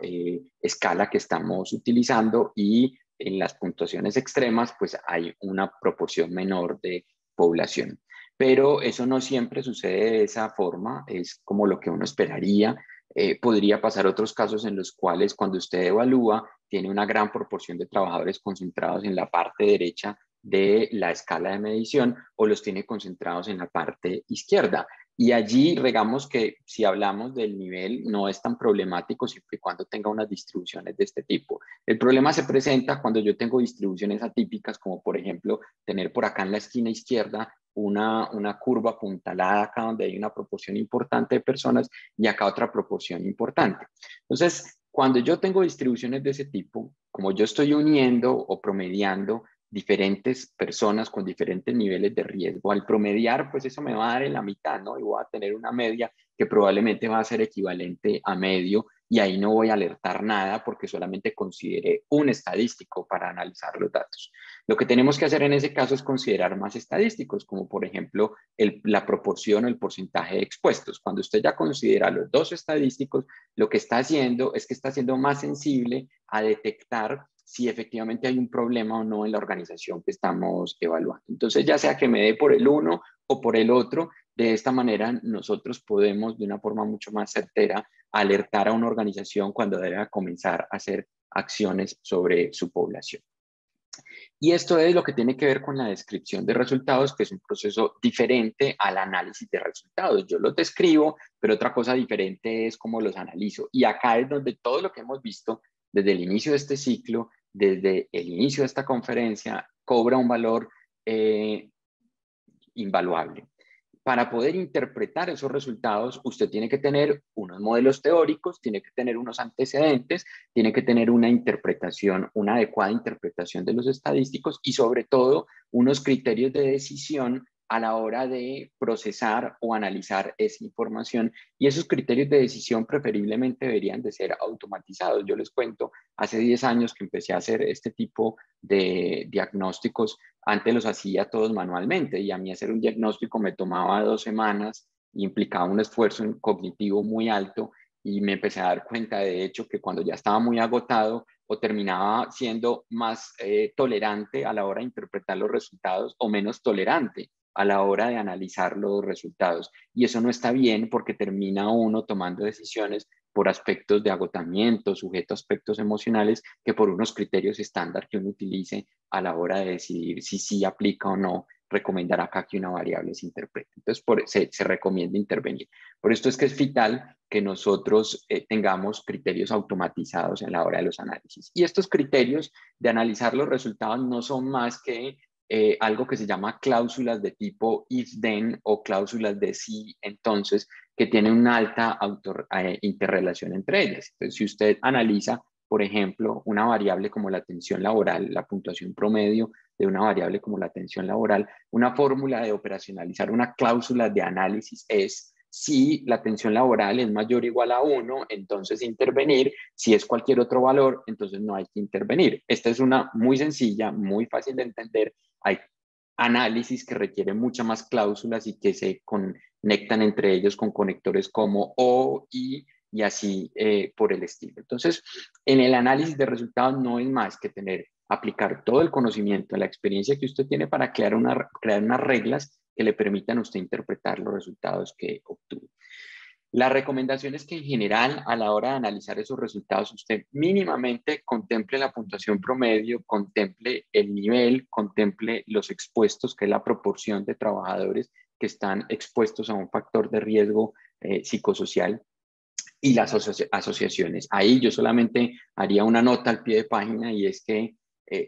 A: escala que estamos utilizando y en las puntuaciones extremas pues hay una proporción menor de población. Pero eso no siempre sucede de esa forma, es como lo que uno esperaría. Podría pasar otros casos en los cuales cuando usted evalúa tiene una gran proporción de trabajadores concentrados en la parte derecha de la escala de medición o los tiene concentrados en la parte izquierda. Y allí, digamos que si hablamos del nivel, no es tan problemático siempre y cuando tenga unas distribuciones de este tipo. El problema se presenta cuando yo tengo distribuciones atípicas, como por ejemplo, tener por acá en la esquina izquierda una curva apuntalada acá donde hay una proporción importante de personas y acá otra proporción importante. Entonces, cuando yo tengo distribuciones de ese tipo, como yo estoy uniendo o promediando diferentes personas con diferentes niveles de riesgo. Al promediar, pues eso me va a dar en la mitad, ¿no? Y voy a tener una media que probablemente va a ser equivalente a medio y ahí no voy a alertar nada porque solamente consideré un estadístico para analizar los datos. Lo que tenemos que hacer en ese caso es considerar más estadísticos, como por ejemplo la proporción o el porcentaje de expuestos. Cuando usted ya considera los dos estadísticos, lo que está haciendo es que está siendo más sensible a detectar si efectivamente hay un problema o no en la organización que estamos evaluando. Entonces, ya sea que me dé por el uno o por el otro, de esta manera nosotros podemos de una forma mucho más certera alertar a una organización cuando debe comenzar a hacer acciones sobre su población. Y esto es lo que tiene que ver con la descripción de resultados, que es un proceso diferente al análisis de resultados. Yo los describo, pero otra cosa diferente es cómo los analizo. Y acá es donde todo lo que hemos visto desde el inicio de este ciclo, desde el inicio de esta conferencia, cobra un valor invaluable. Para poder interpretar esos resultados, usted tiene que tener unos modelos teóricos, tiene que tener unos antecedentes, tiene que tener una interpretación, una adecuada interpretación de los estadísticos y sobre todo unos criterios de decisión a la hora de procesar o analizar esa información. Y esos criterios de decisión preferiblemente deberían de ser automatizados. Yo les cuento, hace 10 años que empecé a hacer este tipo de diagnósticos. Antes los hacía todos manualmente y a mí hacer un diagnóstico me tomaba 2 semanas y implicaba un esfuerzo cognitivo muy alto y me empecé a dar cuenta de hecho que cuando ya estaba muy agotado o terminaba siendo más tolerante a la hora de interpretar los resultados o menos tolerante a la hora de analizar los resultados. Y eso no está bien porque termina uno tomando decisiones por aspectos de agotamiento, sujeto a aspectos emocionales, que por unos criterios estándar que uno utilice a la hora de decidir si sí aplica o no, recomendar acá que una variable se interprete. Entonces, se recomienda intervenir. Por esto es que es vital que nosotros tengamos criterios automatizados en la hora de los análisis. Y estos criterios de analizar los resultados no son más que algo que se llama cláusulas de tipo if-then o cláusulas de sí, entonces, que tienen una alta interrelación entre ellas. Entonces, si usted analiza, por ejemplo, una variable como la tensión laboral, la puntuación promedio de una variable como la tensión laboral, una fórmula de operacionalizar una cláusula de análisis es si la tensión laboral es mayor o igual a 1, entonces intervenir. Si es cualquier otro valor, entonces no hay que intervenir. Esta es una muy sencilla, muy fácil de entender. Hay análisis que requieren muchas más cláusulas y que se conectan entre ellos con conectores como o, y así por el estilo. Entonces, en el análisis de resultados no es más que aplicar todo el conocimiento, la experiencia que usted tiene para crear unas reglas que le permitan a usted interpretar los resultados que obtuvo. La recomendación es que en general a la hora de analizar esos resultados usted mínimamente contemple la puntuación promedio, contemple el nivel, contemple los expuestos, que es la proporción de trabajadores que están expuestos a un factor de riesgo psicosocial y las asociaciones. Ahí yo solamente haría una nota al pie de página y es que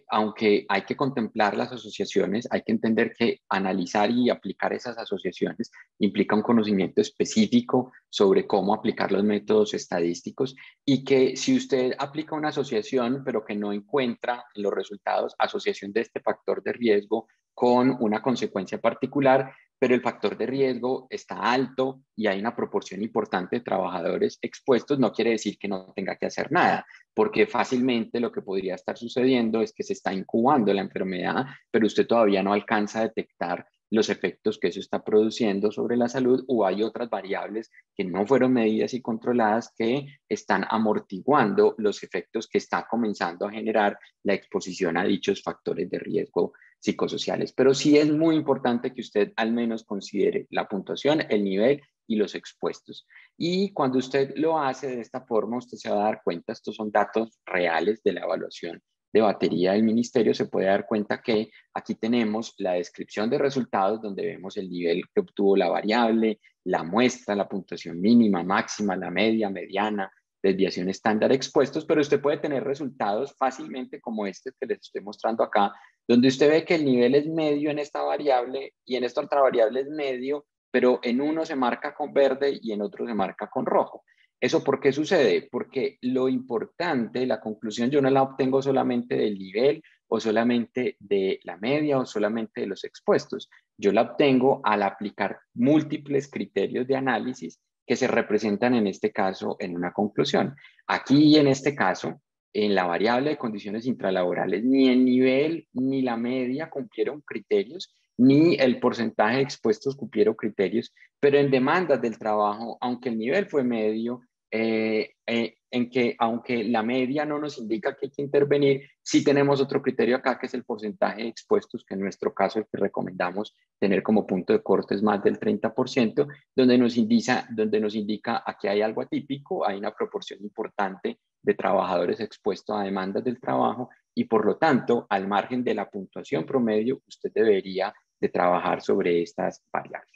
A: aunque hay que contemplar las asociaciones, hay que entender que analizar y aplicar esas asociaciones implica un conocimiento específico sobre cómo aplicar los métodos estadísticos y que si usted aplica una asociación pero que no encuentra en los resultados asociación de este factor de riesgo con una consecuencia particular, pero el factor de riesgo está alto y hay una proporción importante de trabajadores expuestos, no quiere decir que no tenga que hacer nada, porque fácilmente lo que podría estar sucediendo es que se está incubando la enfermedad, pero usted todavía no alcanza a detectar los efectos que eso está produciendo sobre la salud, o hay otras variables que no fueron medidas y controladas que están amortiguando los efectos que está comenzando a generar la exposición a dichos factores de riesgo psicosociales. Pero sí es muy importante que usted al menos considere la puntuación, el nivel y los expuestos. Y cuando usted lo hace de esta forma, usted se va a dar cuenta, estos son datos reales de la evaluación de batería del ministerio, se puede dar cuenta que aquí tenemos la descripción de resultados donde vemos el nivel que obtuvo la variable, la muestra, la puntuación mínima, máxima, la media, mediana, desviación estándar expuestos, pero usted puede tener resultados fácilmente como este que les estoy mostrando acá, donde usted ve que el nivel es medio en esta variable y en esta otra variable es medio, pero en uno se marca con verde y en otro se marca con rojo. ¿Eso por qué sucede? Porque lo importante, la conclusión, yo no la obtengo solamente del nivel o solamente de la media o solamente de los expuestos. Yo la obtengo al aplicar múltiples criterios de análisis que se representan en este caso en una conclusión. Aquí en este caso, en la variable de condiciones intralaborales, ni el nivel ni la media cumplieron criterios, ni el porcentaje de expuestos cumplieron criterios, pero en demandas del trabajo, aunque el nivel fue medio, en que aunque la media no nos indica que hay que intervenir, sí tenemos otro criterio acá que es el porcentaje de expuestos, que en nuestro caso el que recomendamos tener como punto de corte es más del 30%, donde nos indica aquí hay algo atípico, hay una proporción importante de trabajadores expuestos a demandas del trabajo y por lo tanto, al margen de la puntuación promedio, usted debería de trabajar sobre estas variables.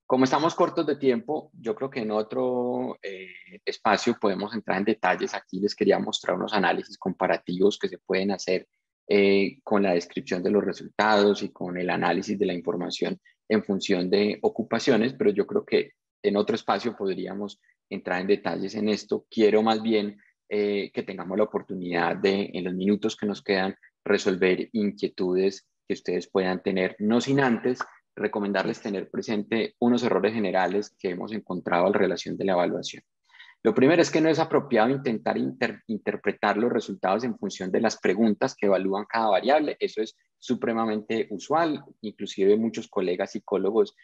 A: Como estamos cortos de tiempo, yo creo que en otro espacio podemos entrar en detalles. Aquí les quería mostrar unos análisis comparativos que se pueden hacer con la descripción de los resultados y con el análisis de la información en función de ocupaciones, pero yo creo que en otro espacio podríamos entrar en detalles en esto. Quiero más bien que tengamos la oportunidad de, en los minutos que nos quedan, resolver inquietudes que ustedes puedan tener, no sin antes recomendarles tener presente unos errores generales que hemos encontrado en relación de la evaluación. Lo primero es que no es apropiado intentar interpretar los resultados en función de las preguntas que evalúan cada variable. Eso es supremamente usual. Inclusive muchos colegas psicólogos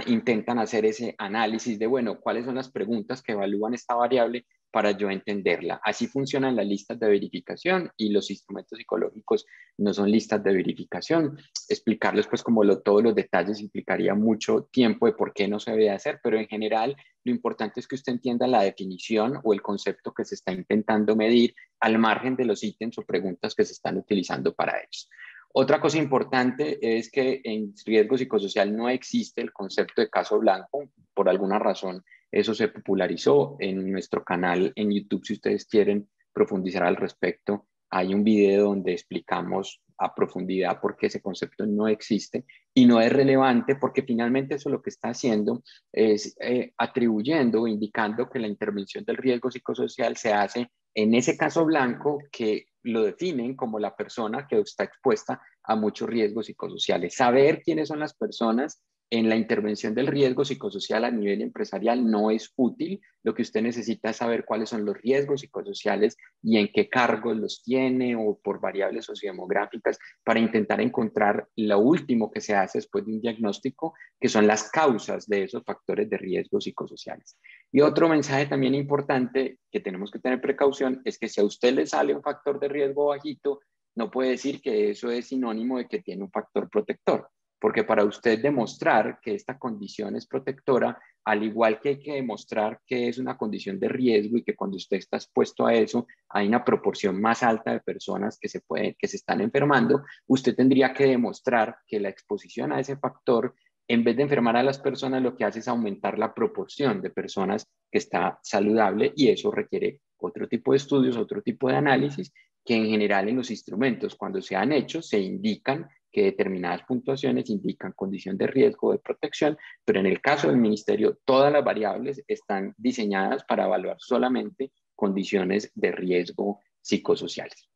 A: intentan hacer ese análisis de, bueno, ¿cuáles son las preguntas que evalúan esta variable para yo entenderla? Así funcionan las listas de verificación y los instrumentos psicológicos no son listas de verificación. Explicarles pues como todos los detalles implicaría mucho tiempo de por qué no se debe hacer, pero en general lo importante es que usted entienda la definición o el concepto que se está intentando medir al margen de los ítems o preguntas que se están utilizando para ellos. Otra cosa importante es que en riesgo psicosocial no existe el concepto de caso blanco. Por alguna razón, eso se popularizó en nuestro canal en YouTube. Si ustedes quieren profundizar al respecto, hay un video donde explicamos a profundidad por qué ese concepto no existe y no es relevante porque finalmente eso lo que está haciendo es atribuyendo o indicando que la intervención del riesgo psicosocial se hace en ese caso blanco que lo definen como la persona que está expuesta a muchos riesgos psicosociales. Saber quiénes son las personas en la intervención del riesgo psicosocial a nivel empresarial no es útil. Lo que usted necesita es saber cuáles son los riesgos psicosociales y en qué cargos los tiene o por variables sociodemográficas para intentar encontrar lo último que se hace después de un diagnóstico, que son las causas de esos factores de riesgo psicosociales. Y otro mensaje también importante que tenemos que tener precaución es que si a usted le sale un factor de riesgo bajito, no puede decir que eso es sinónimo de que tiene un factor protector, porque para usted demostrar que esta condición es protectora, al igual que hay que demostrar que es una condición de riesgo y que cuando usted está expuesto a eso hay una proporción más alta de personas que se están enfermando, usted tendría que demostrar que la exposición a ese factor, en vez de enfermar a las personas, lo que hace es aumentar la proporción de personas que está saludable y eso requiere otro tipo de estudios, otro tipo de análisis que en general en los instrumentos, cuando se han hecho, se indican que determinadas puntuaciones indican condición de riesgo o de protección, pero en el caso del ministerio, todas las variables están diseñadas para evaluar solamente condiciones de riesgo psicosociales.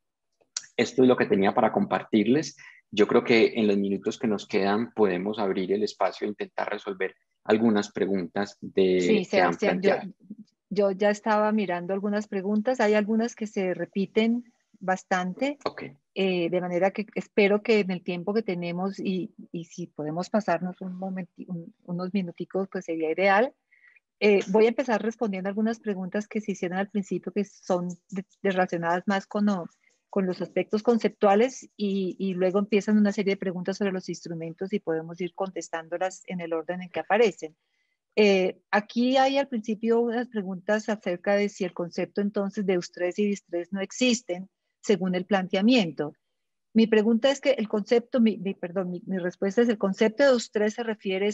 A: Esto es lo que tenía para compartirles. Yo creo que en los minutos que nos quedan podemos abrir el espacio e intentar resolver algunas preguntas
B: Sí,
A: que han
B: Sebastián,
A: planteado.
B: yo ya estaba mirando algunas preguntas. Hay algunas que se repiten bastante,
A: Ok.
B: de manera que espero que en el tiempo que tenemos y si podemos pasarnos unos minuticos, pues sería ideal. Voy a empezar respondiendo algunas preguntas que se hicieron al principio, que son relacionadas más con los aspectos conceptuales y luego empiezan una serie de preguntas sobre los instrumentos y podemos ir contestándolas en el orden en que aparecen. Aquí hay al principio unas preguntas acerca de si el concepto entonces de eustrés y distrés no existen según el planteamiento. Mi pregunta es que el concepto, mi respuesta es el concepto de eustrés se refiere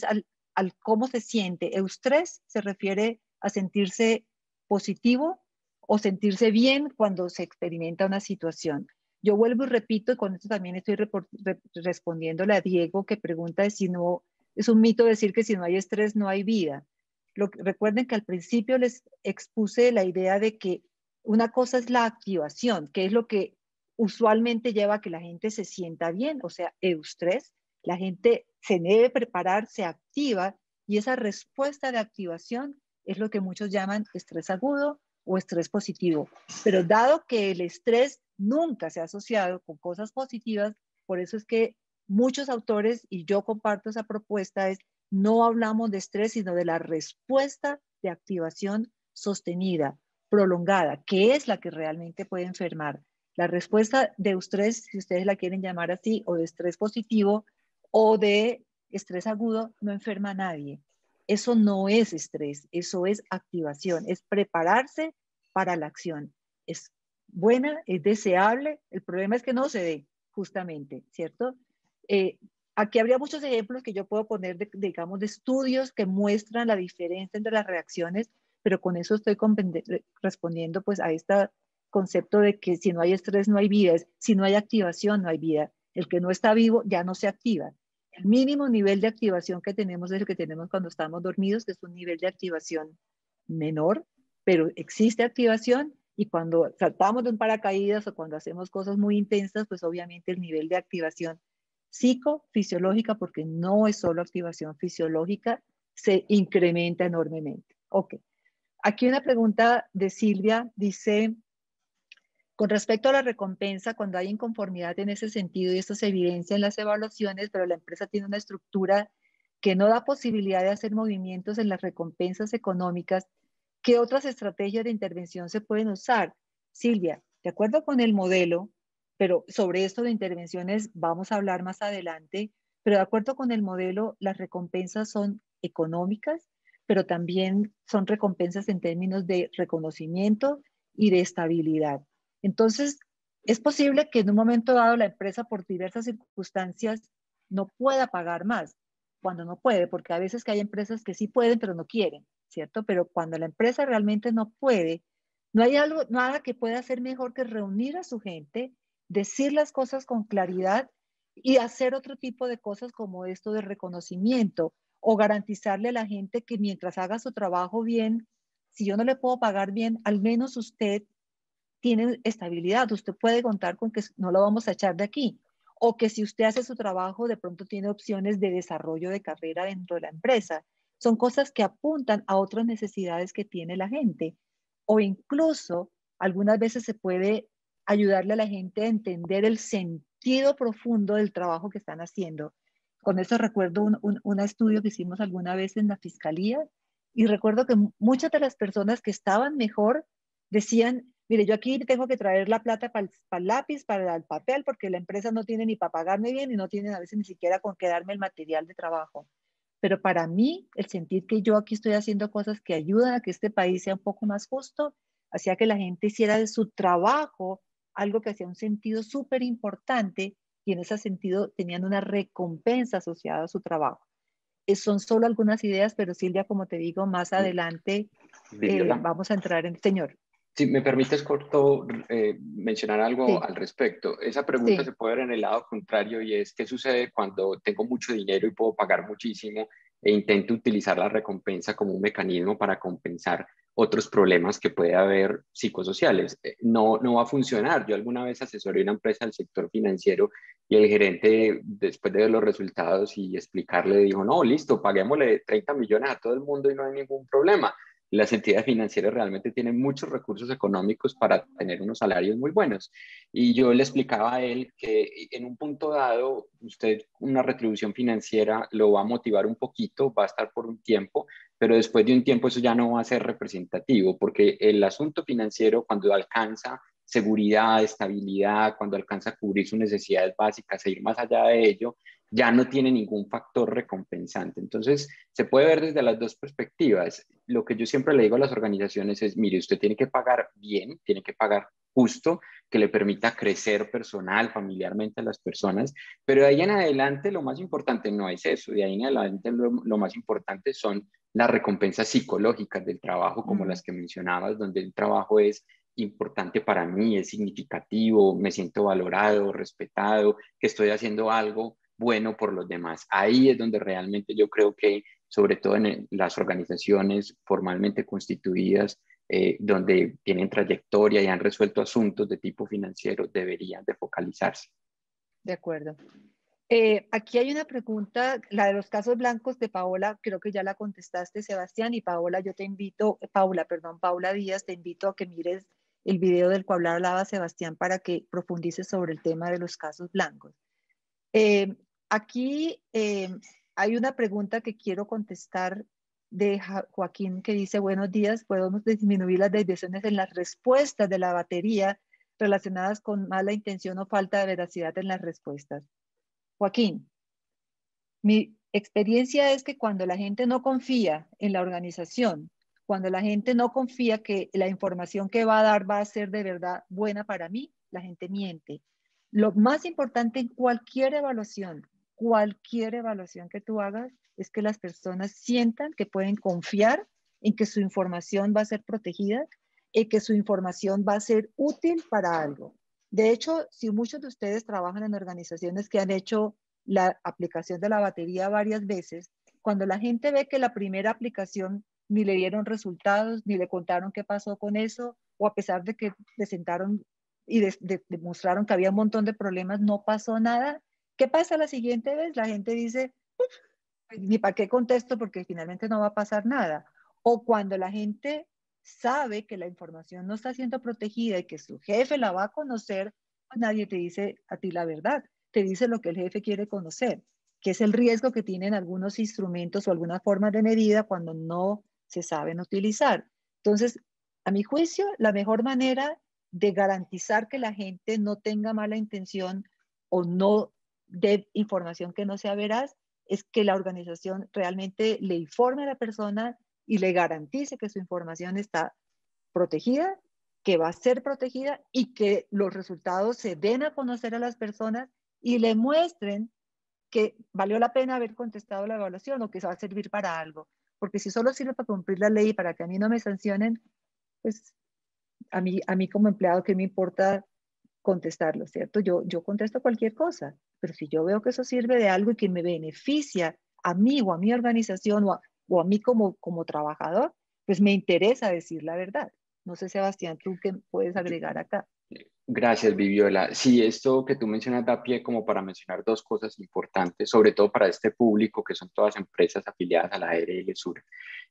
B: al cómo se siente. Eustrés se refiere a sentirse positivo o sentirse bien cuando se experimenta una situación. Yo vuelvo y repito, y con esto también estoy respondiéndole a Diego, que pregunta de si no, es un mito decir que si no hay estrés no hay vida. Recuerden que al principio les expuse la idea de que una cosa es la activación, que es lo que usualmente lleva a que la gente se sienta bien, o sea, eustrés, la gente se debe preparar, se activa y esa respuesta de activación es lo que muchos llaman estrés agudo o estrés positivo. Pero dado que el estrés nunca se ha asociado con cosas positivas, por eso es que muchos autores, y yo comparto esa propuesta, es no hablamos de estrés, sino de la respuesta de activación sostenida, prolongada, que es la que realmente puede enfermar. La respuesta de estrés, si ustedes la quieren llamar así, o de estrés positivo o de estrés agudo, no enferma a nadie. Eso no es estrés, eso es activación, es prepararse para la acción. Es buena, es deseable, el problema es que no se dé, justamente, ¿cierto? Aquí habría muchos ejemplos que yo puedo poner, digamos, de estudios que muestran la diferencia entre las reacciones, pero con eso estoy respondiendo pues a este concepto de que si no hay estrés no hay vida, si no hay activación no hay vida. El que no está vivo ya no se activa. El mínimo nivel de activación que tenemos es el que tenemos cuando estamos dormidos, que es un nivel de activación menor, pero existe activación y cuando saltamos de un paracaídas o cuando hacemos cosas muy intensas, pues obviamente el nivel de activación psicofisiológica, porque no es solo activación fisiológica, se incrementa enormemente. Ok. Aquí una pregunta de Silvia dice, con respecto a la recompensa, cuando hay inconformidad en ese sentido, y esto se evidencia en las evaluaciones, pero la empresa tiene una estructura que no da posibilidad de hacer movimientos en las recompensas económicas, ¿qué otras estrategias de intervención se pueden usar? Silvia, de acuerdo con el modelo, pero sobre esto de intervenciones vamos a hablar más adelante, pero de acuerdo con el modelo, las recompensas son económicas, pero también son recompensas en términos de reconocimiento y de estabilidad. Entonces, es posible que en un momento dado la empresa por diversas circunstancias no pueda pagar más, cuando no puede, porque a veces que hay empresas que sí pueden, pero no quieren, ¿cierto? Pero cuando la empresa realmente no puede, no hay algo, nada que pueda hacer mejor que reunir a su gente, decir las cosas con claridad y hacer otro tipo de cosas como esto de reconocimiento o garantizarle a la gente que mientras haga su trabajo bien, si yo no le puedo pagar bien, al menos usted tiene estabilidad, usted puede contar con que no lo vamos a echar de aquí, o que si usted hace su trabajo, de pronto tiene opciones de desarrollo de carrera dentro de la empresa. Son cosas que apuntan a otras necesidades que tiene la gente, o incluso algunas veces se puede ayudarle a la gente a entender el sentido profundo del trabajo que están haciendo. Con eso recuerdo un estudio que hicimos alguna vez en la fiscalía y recuerdo que muchas de las personas que estaban mejor decían, mire, yo aquí tengo que traer la plata para el lápiz, para el papel, porque la empresa no tiene ni para pagarme bien y no tiene a veces ni siquiera con qué darme el material de trabajo. Pero para mí, el sentir que yo aquí estoy haciendo cosas que ayudan a que este país sea un poco más justo, hacía que la gente hiciera de su trabajo algo que hacía un sentido súper importante y en ese sentido tenían una recompensa asociada a su trabajo. Son solo algunas ideas, pero Silvia, como te digo, más adelante
A: Viviola,
B: vamos a entrar en... Señor.
A: Si me permites corto mencionar algo
B: Sí,
A: al respecto. Esa pregunta se
B: sí.
A: puede ver en el lado contrario y es qué sucede cuando tengo mucho dinero y puedo pagar muchísimo e intento utilizar la recompensa como un mecanismo para compensar otros problemas que puede haber psicosociales. No, no va a funcionar. Yo alguna vez asesoré una empresa del sector financiero y el gerente, después de ver los resultados y explicarle, dijo, no, listo, paguémosle 30 millones a todo el mundo y no hay ningún problema. Las entidades financieras realmente tienen muchos recursos económicos para tener unos salarios muy buenos. Y yo le explicaba a él que en un punto dado, usted una retribución financiera lo va a motivar un poquito, va a estar por un tiempo, pero después de un tiempo eso ya no va a ser representativo, porque el asunto financiero cuando alcanza seguridad, estabilidad, cuando alcanza a cubrir sus necesidades básicas e ir más allá de ello, ya no tiene ningún factor recompensante. Entonces, se puede ver desde las dos perspectivas. Lo que yo siempre le digo a las organizaciones es, mire, usted tiene que pagar bien, tiene que pagar justo, que le permita crecer personal, familiarmente a las personas, pero de ahí en adelante lo más importante no es eso, de ahí en adelante lo más importante son las recompensas psicológicas del trabajo, como
B: Mm,
A: las que mencionabas, donde el trabajo es importante para mí, es significativo, me siento valorado, respetado, que estoy haciendo algo bueno por los demás. Ahí es donde realmente yo creo que, sobre todo en las organizaciones formalmente constituidas, donde tienen trayectoria y han resuelto asuntos de tipo financiero, deberían de focalizarse.
B: de acuerdo. Aquí hay una pregunta, la de los casos blancos de Paola, creo que ya la contestaste, Sebastián, y Paola, yo te invito, Paula, perdón, Paula Díaz, te invito a que mires el video del cual hablaba Sebastián para que profundices sobre el tema de los casos blancos. Eh, aquí hay una pregunta que quiero contestar de Joaquín que dice, buenos días, podemos disminuir las desviaciones en las respuestas de la batería relacionadas con mala intención o falta de veracidad en las respuestas. Joaquín, mi experiencia es que cuando la gente no confía en la organización, cuando la gente no confía que la información que va a dar va a ser de verdad buena para mí, la gente miente. Lo más importante en cualquier evaluación que tú hagas, es que las personas sientan que pueden confiar en que su información va a ser protegida y que su información va a ser útil para algo. De hecho, si muchos de ustedes trabajan en organizaciones que han hecho la aplicación de la batería varias veces, cuando la gente ve que la primera aplicación ni le dieron resultados, ni le contaron qué pasó con eso, o a pesar de que presentaron y demostraron que había un montón de problemas, no pasó nada. ¿Qué pasa la siguiente vez? La gente dice, ni para qué contesto porque finalmente no va a pasar nada. O cuando la gente sabe que la información no está siendo protegida y que su jefe la va a conocer, pues nadie te dice a ti la verdad, te dice lo que el jefe quiere conocer, que es el riesgo que tienen algunos instrumentos o algunas formas de medida cuando no se saben utilizar. Entonces, a mi juicio, la mejor manera de garantizar que la gente no tenga mala intención o no dé información que no sea veraz es que la organización realmente le informe a la persona y le garantice que su información está protegida, que va a ser protegida y que los resultados se den a conocer a las personas y le muestren que valió la pena haber contestado la evaluación o que se va a servir para algo. Porque si solo sirve para cumplir la ley y para que a mí no me sancionen, pues a mí como empleado, ¿qué me importa contestarlo, cierto? Yo contesto cualquier cosa, pero si yo veo que eso sirve de algo y que me beneficia a mí o a mi organización o a mí como trabajador, pues me interesa decir la verdad. No sé, Sebastián, ¿tú qué puedes agregar acá?
A: Gracias, Viviola. Sí, esto que tú mencionas da pie como para mencionar dos cosas importantes, sobre todo para este público que son todas empresas afiliadas a la ARL Sur.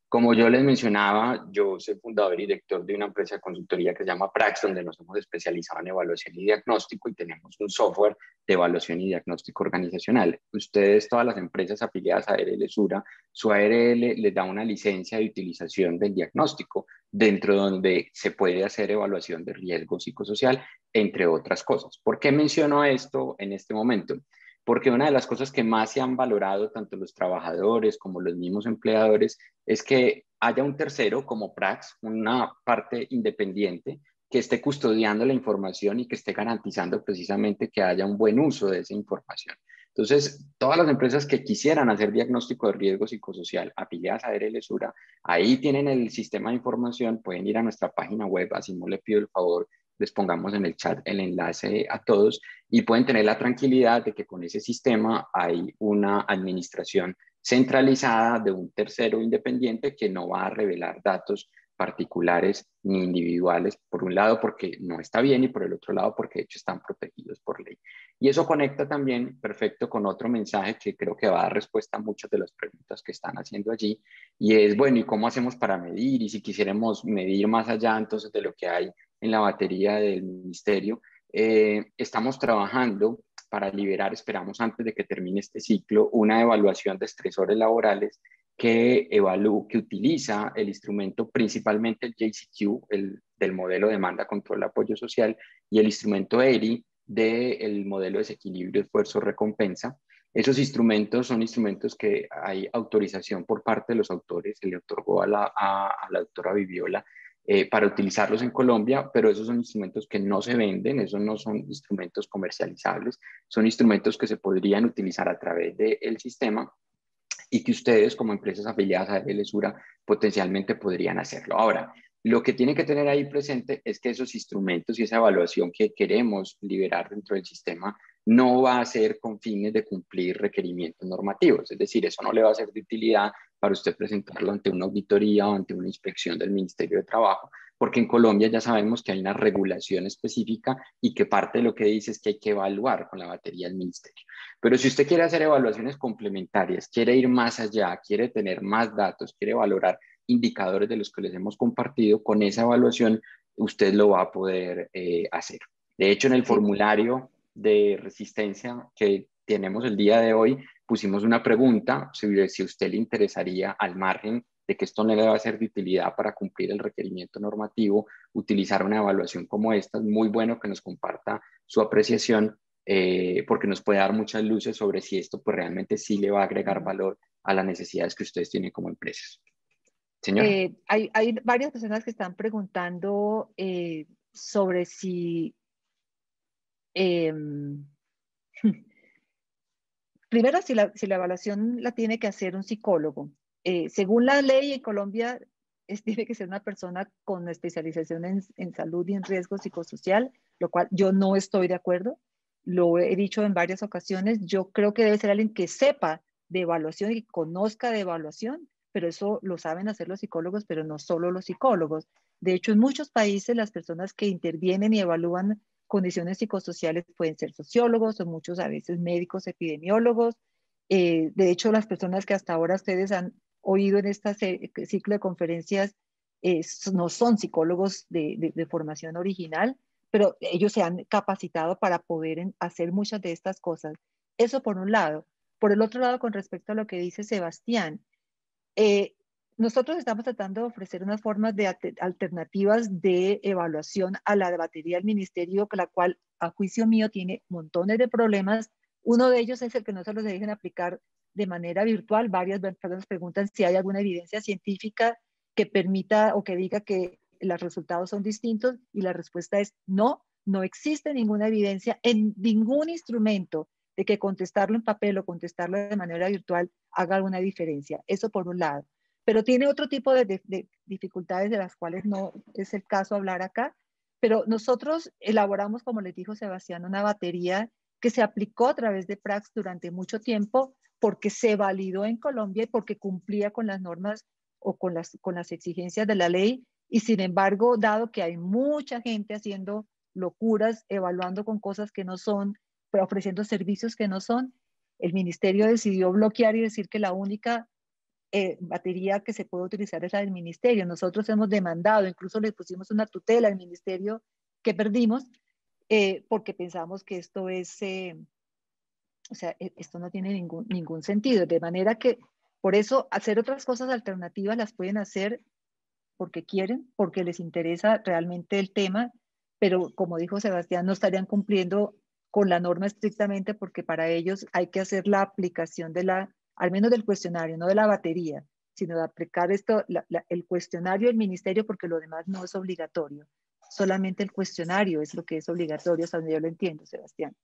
A: Como yo les mencionaba, yo soy fundador y director de una empresa de consultoría que se llama Prax, donde nos hemos especializado en evaluación y diagnóstico y tenemos un software de evaluación y diagnóstico organizacional. Ustedes, todas las empresas afiliadas a ARL Sura, su ARL les da una licencia de utilización del diagnóstico, dentro donde se puede hacer evaluación de riesgo psicosocial, entre otras cosas. ¿Por qué menciono esto en este momento? Porque una de las cosas que más se han valorado tanto los trabajadores como los mismos empleadores es que haya un tercero como Prax, una parte independiente, que esté custodiando la información y que esté garantizando precisamente que haya un buen uso de esa información. Entonces, todas las empresas que quisieran hacer diagnóstico de riesgo psicosocial afiliadas a RL Sura, ahí tienen el sistema de información, pueden ir a nuestra página web, así no le pido el favor, les pongamos en el chat el enlace a todos y pueden tener la tranquilidad de que con ese sistema hay una administración centralizada de un tercero independiente que no va a revelar datos particulares ni individuales, por un lado porque no está bien y por el otro lado porque de hecho están protegidos por ley. Y eso conecta también perfecto con otro mensaje que creo que va a dar respuesta a muchas de las preguntas que están haciendo allí, y es, bueno, ¿y cómo hacemos para medir? Y si quisiéramos medir más allá entonces de lo que hay en la batería del ministerio, estamos trabajando para liberar, esperamos antes de que termine este ciclo, una evaluación de estresores laborales que utiliza el instrumento principalmente el JCQ, del modelo de demanda, control, apoyo social, y el instrumento ERI del modelo de desequilibrio, esfuerzo, recompensa. Esos instrumentos son instrumentos que hay autorización por parte de los autores, se le otorgó a la doctora Viviola para utilizarlos en Colombia, pero esos son instrumentos que no se venden, esos no son instrumentos comercializables, son instrumentos que se podrían utilizar a través del sistema y que ustedes como empresas afiliadas a Lesura potencialmente podrían hacerlo. Ahora, lo que tienen que tener ahí presente es que esos instrumentos y esa evaluación que queremos liberar dentro del sistema no va a ser con fines de cumplir requerimientos normativos, es decir, eso no le va a ser de utilidad para usted presentarlo ante una auditoría o ante una inspección del Ministerio de Trabajo, porque en Colombia ya sabemos que hay una regulación específica y que parte de lo que dice es que hay que evaluar con la batería del Ministerio. Pero si usted quiere hacer evaluaciones complementarias, quiere ir más allá, quiere tener más datos, quiere valorar indicadores de los que les hemos compartido, con esa evaluación usted lo va a poder hacer. De hecho, en el
B: Sí.
A: formulario de resistencia que tenemos el día de hoy, pusimos una pregunta si a usted le interesaría, al margen de que esto no le va a ser de utilidad para cumplir el requerimiento normativo, utilizar una evaluación como esta. Es muy bueno que nos comparta su apreciación porque nos puede dar muchas luces sobre si esto pues realmente sí le va a agregar valor a las necesidades que ustedes tienen como empresas. Señora.
B: Hay varias personas que están preguntando sobre si, em, primero, si la evaluación la tiene que hacer un psicólogo. Según la ley en Colombia, tiene que ser una persona con especialización en salud y en riesgo psicosocial, lo cual yo no estoy de acuerdo. Lo he dicho en varias ocasiones. Yo creo que debe ser alguien que sepa de evaluación y conozca de evaluación, pero eso lo saben hacer los psicólogos, pero no solo los psicólogos. De hecho, en muchos países las personas que intervienen y evalúan condiciones psicosociales pueden ser sociólogos o muchos a veces médicos, epidemiólogos. De hecho, las personas que hasta ahora ustedes han oído en este ciclo de conferencias no son psicólogos de formación original, pero ellos se han capacitado para poder hacer muchas de estas cosas. Eso por un lado. Por el otro lado, con respecto a lo que dice Sebastián, eh, nosotros estamos tratando de ofrecer unas formas de alternativas de evaluación a la batería del ministerio, la cual, a juicio mío, tiene montones de problemas. Uno de ellos es el que no se los dejen aplicar de manera virtual. Varias personas preguntan si hay alguna evidencia científica que permita o que diga que los resultados son distintos, y la respuesta es no, no existe ninguna evidencia en ningún instrumento de que contestarlo en papel o contestarlo de manera virtual haga alguna diferencia. Eso por un lado. Pero tiene otro tipo de dificultades de las cuales no es el caso hablar acá. Pero nosotros elaboramos, como les dijo Sebastián, una batería que se aplicó a través de Prax durante mucho tiempo porque se validó en Colombia y porque cumplía con las normas o con las exigencias de la ley. Y sin embargo, dado que hay mucha gente haciendo locuras, evaluando con cosas que no son, pero ofreciendo servicios que no son, el ministerio decidió bloquear y decir que la única batería que se puede utilizar es la del ministerio. Nosotros hemos demandado, incluso le pusimos una tutela al ministerio que perdimos, porque pensamos que esto o sea, esto no tiene ningún sentido. De manera que, por eso, hacer otras cosas alternativas las pueden hacer porque quieren, porque les interesa realmente el tema, pero como dijo Sebastián, no estarían cumpliendo con la norma estrictamente, porque para ellos hay que hacer la aplicación al menos del cuestionario, no de la batería, sino de aplicar el cuestionario del ministerio, porque lo demás no es obligatorio. solamente el cuestionario es lo que es obligatorio, hasta donde yo lo entiendo, Sebastián.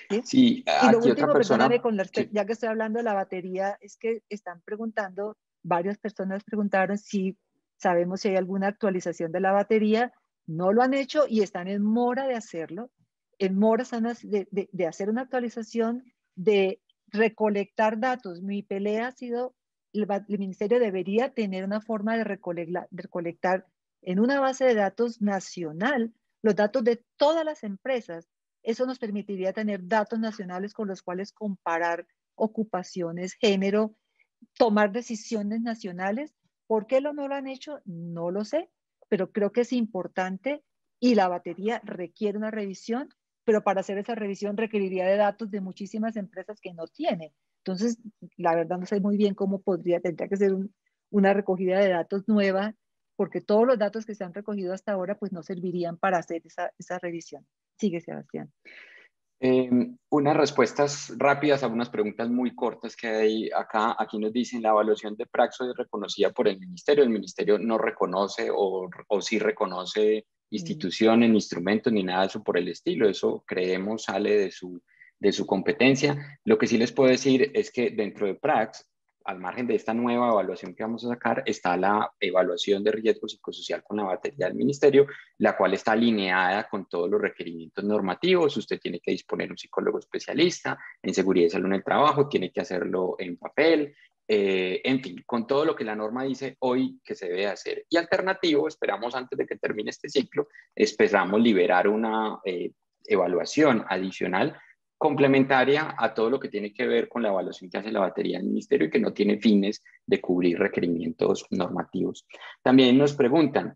B: ¿Sí?
A: Sí,
B: Y lo
A: aquí otra
B: último, perdóname,
A: persona. Sí.
B: ya que estoy hablando de la batería, es que están preguntando, varias personas preguntaron si sabemos si hay alguna actualización de la batería. No lo han hecho y están en mora de hacerlo. En mora están de hacer una actualización, de recolectar datos. Mi pelea ha sido, el ministerio debería tener una forma de recolectar en una base de datos nacional los datos de todas las empresas. Eso nos permitiría tener datos nacionales con los cuales comparar ocupaciones, género, tomar decisiones nacionales. ¿Por qué no lo han hecho? No lo sé, pero creo que es importante y la batería requiere una revisión, pero para hacer esa revisión requeriría de datos de muchísimas empresas que no tienen. Entonces, la verdad no sé muy bien cómo tendría que ser una recogida de datos nueva, porque todos los datos que se han recogido hasta ahora pues no servirían para hacer esa revisión. Sigue, Sebastián.
A: Unas respuestas rápidas a unas preguntas muy cortas que hay acá. Aquí nos dicen, la evaluación de Praxo es reconocida por el ministerio no reconoce o sí reconoce instituciones, ni instrumentos, ni nada de eso por el estilo. Eso creemos sale de su competencia. Lo que sí les puedo decir es que dentro de Prax, al margen de esta nueva evaluación que vamos a sacar, está la evaluación de riesgo psicosocial con la batería del ministerio, la cual está alineada con todos los requerimientos normativos. Usted tiene que disponer un psicólogo especialista en seguridad y salud en el trabajo, tiene que hacerlo en papel, en fin, con todo lo que la norma dice hoy que se debe hacer. Y alternativo, esperamos antes de que termine este ciclo, esperamos liberar una evaluación adicional complementaria a todo lo que tiene que ver con la evaluación que hace la batería del ministerio y que no tiene fines de cubrir requerimientos normativos. También nos preguntan,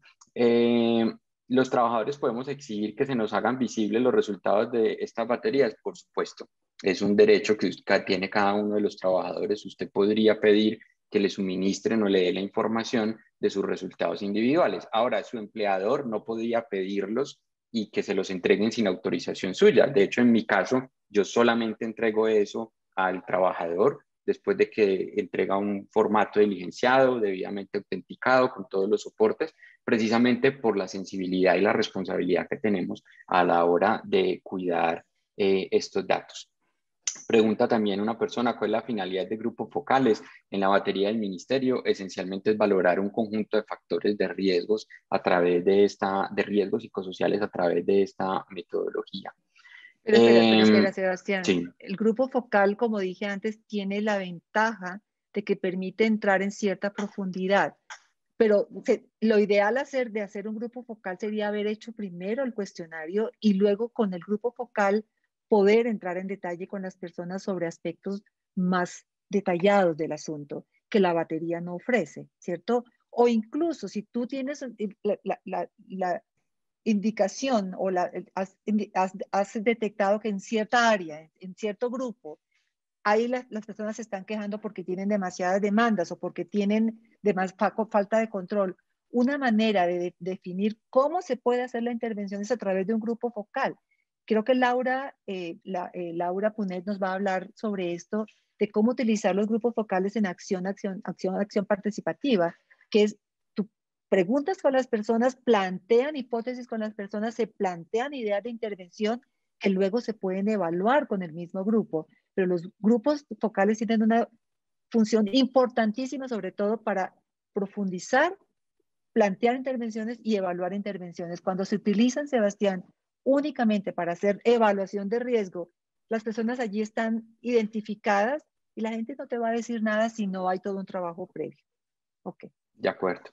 A: ¿los trabajadores podemos exigir que se nos hagan visibles los resultados de estas baterías? Por supuesto, es un derecho que tiene cada uno de los trabajadores. Usted podría pedir que le suministren o le dé la información de sus resultados individuales. Ahora, su empleador no podría pedirlos y que se los entreguen sin autorización suya. De hecho, en mi caso, yo solamente entrego eso al trabajador después de que entrega un formato diligenciado, debidamente autenticado, con todos los soportes, precisamente por la sensibilidad y la responsabilidad que tenemos a la hora de cuidar estos datos. Pregunta también una persona, ¿cuál es la finalidad de grupos focales en la batería del ministerio? Esencialmente es valorar un conjunto de factores de riesgos a través de riesgos psicosociales a través de esta metodología.
B: Pero espera, Sebastián.
A: Sí.
B: El grupo focal, como dije antes, tiene la ventaja de que permite entrar en cierta profundidad. Pero lo ideal de hacer un grupo focal sería haber hecho primero el cuestionario y luego con el grupo focal poder entrar en detalle con las personas sobre aspectos más detallados del asunto que la batería no ofrece, ¿cierto? O incluso si tú tienes la indicación o has detectado que en cierta área, en cierto grupo, ahí las personas se están quejando porque tienen demasiadas demandas o porque tienen falta de control. Una manera de definir cómo se puede hacer la intervención es a través de un grupo focal. Creo que Laura Punet nos va a hablar sobre esto, de cómo utilizar los grupos focales en acción participativa, que es tú preguntas con las personas, plantean hipótesis con las personas, se plantean ideas de intervención que luego se pueden evaluar con el mismo grupo. Pero los grupos focales tienen una función importantísima, sobre todo para profundizar, plantear intervenciones y evaluar intervenciones. Cuando se utilizan, Sebastián, únicamente para hacer evaluación de riesgo, las personas allí están identificadas y la gente no te va a decir nada si no hay todo un trabajo previo. Ok.
A: De acuerdo.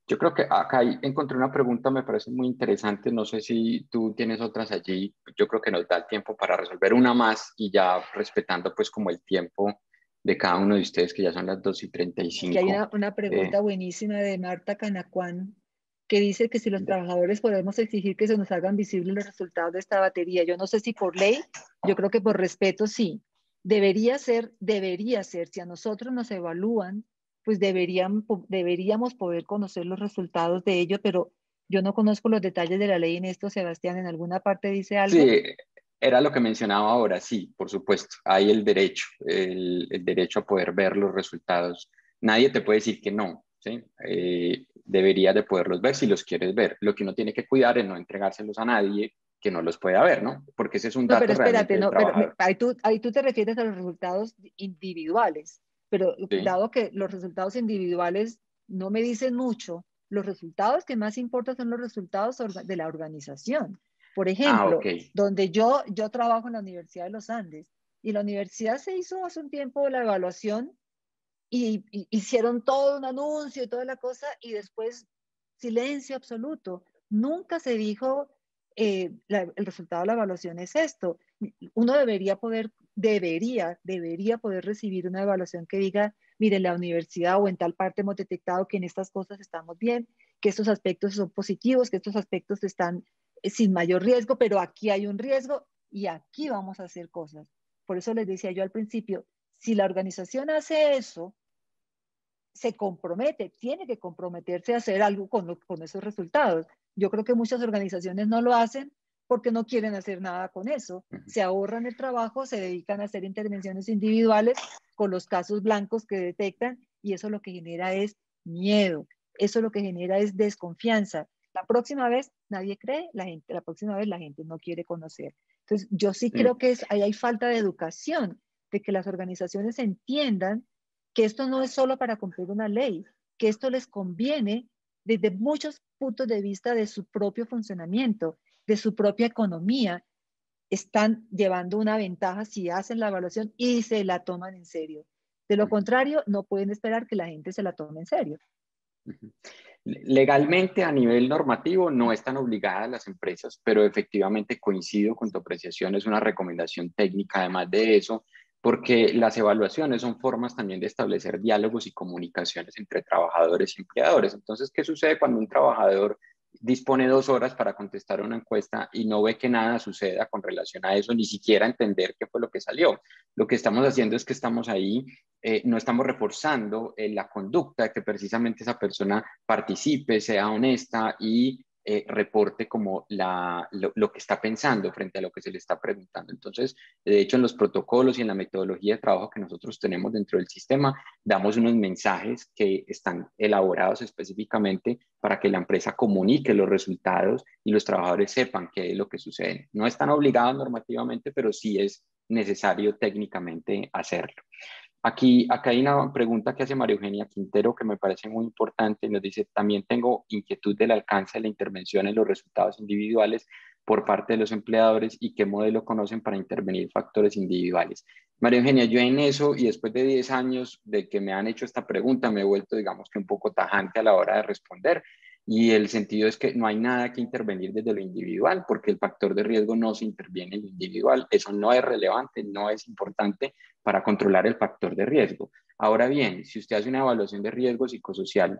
A: Yo creo que acá encontré una pregunta, me parece muy interesante. No sé si tú tienes otras allí. Yo creo que nos da el tiempo para resolver una más y ya respetando pues como el tiempo de cada uno de ustedes, que ya son las 2:35.
B: Aquí hay una pregunta buenísima de Marta Canacuán que dice que si los trabajadores podemos exigir que se nos hagan visibles los resultados de esta batería. Yo no sé si por ley, yo creo que por respeto sí. Debería ser, si a nosotros nos evalúan, pues deberíamos poder conocer los resultados de ello, pero yo no conozco los detalles de la ley en esto, Sebastián. ¿En alguna parte dice algo?
A: Sí, era lo que mencionaba ahora, sí, por supuesto. Hay el derecho a poder ver los resultados. Nadie te puede decir que no, ¿sí? deberías de poderlos ver si los quieres ver. Lo que uno tiene que cuidar es no entregárselos a nadie que no los pueda ver, ¿no? Porque ese es un
B: No, pero
A: dato realmente
B: espérate,
A: del
B: no, pero
A: trabajador.
B: ahí tú te refieres a los resultados individuales, pero
A: ¿Sí?
B: dado que los resultados individuales no me dicen mucho, los resultados que más importan son los resultados de la organización. Por
A: Ah, ok.
B: ejemplo, donde yo trabajo en la Universidad de los Andes y la universidad se hizo hace un tiempo la evaluación y hicieron todo un anuncio y toda la cosa y después silencio absoluto. Nunca se dijo el resultado de la evaluación es esto. Uno debería poder recibir una evaluación que diga, mire, en la universidad o en tal parte hemos detectado que en estas cosas estamos bien, que estos aspectos son positivos, que estos aspectos están sin mayor riesgo, pero aquí hay un riesgo y aquí vamos a hacer cosas. Por eso les decía yo al principio, si la organización hace eso, se compromete, tiene que comprometerse a hacer algo con esos resultados. Yo creo que muchas organizaciones no lo hacen porque no quieren hacer nada con eso.
A: Ujú.
B: Se ahorran el trabajo, se dedican a hacer intervenciones individuales con los casos blancos que detectan y eso lo que genera es miedo, eso lo que genera es desconfianza. La próxima vez nadie cree, la próxima vez la gente no quiere conocer. Entonces, yo sí creo
A: Sí.
B: que ahí hay falta de educación, de que las organizaciones entiendan que esto no es solo para cumplir una ley, que esto les conviene desde muchos puntos de vista de su propio funcionamiento, de su propia economía. Están llevando una ventaja si hacen la evaluación y se la toman en serio. De lo
A: Ujú.
B: contrario, no pueden esperar que la gente se la tome en serio.
A: Ujú. Legalmente, a nivel normativo, no están obligadas las empresas, pero efectivamente coincido con tu apreciación, es una recomendación técnica, además de eso, porque las evaluaciones son formas también de establecer diálogos y comunicaciones entre trabajadores y empleadores. Entonces, ¿qué sucede cuando un trabajador dispone 2 horas para contestar una encuesta y no ve que nada suceda con relación a eso, ni siquiera entender qué fue lo que salió? Lo que estamos haciendo es que estamos ahí, no estamos reforzando la conducta, que precisamente esa persona participe, sea honesta y reporte como lo que está pensando frente a lo que se le está preguntando. Entonces, de hecho, en los protocolos y en la metodología de trabajo que nosotros tenemos dentro del sistema, damos unos mensajes que están elaborados específicamente para que la empresa comunique los resultados y los trabajadores sepan qué es lo que sucede. No están obligados normativamente, pero sí es necesario técnicamente hacerlo. Acá hay una pregunta que hace María Eugenia Quintero que me parece muy importante. Nos dice, también tengo inquietud del alcance de la intervención en los resultados individuales por parte de los empleadores y qué modelo conocen para intervenir factores individuales. María Eugenia, yo en eso y después de 10 años de que me han hecho esta pregunta, me he vuelto, digamos que un poco tajante a la hora de responder. Y el sentido es que no hay nada que intervenir desde lo individual, porque el factor de riesgo no se interviene en lo individual. Eso no es relevante, no es importante para controlar el factor de riesgo. Ahora bien, si usted hace una evaluación de riesgo psicosocial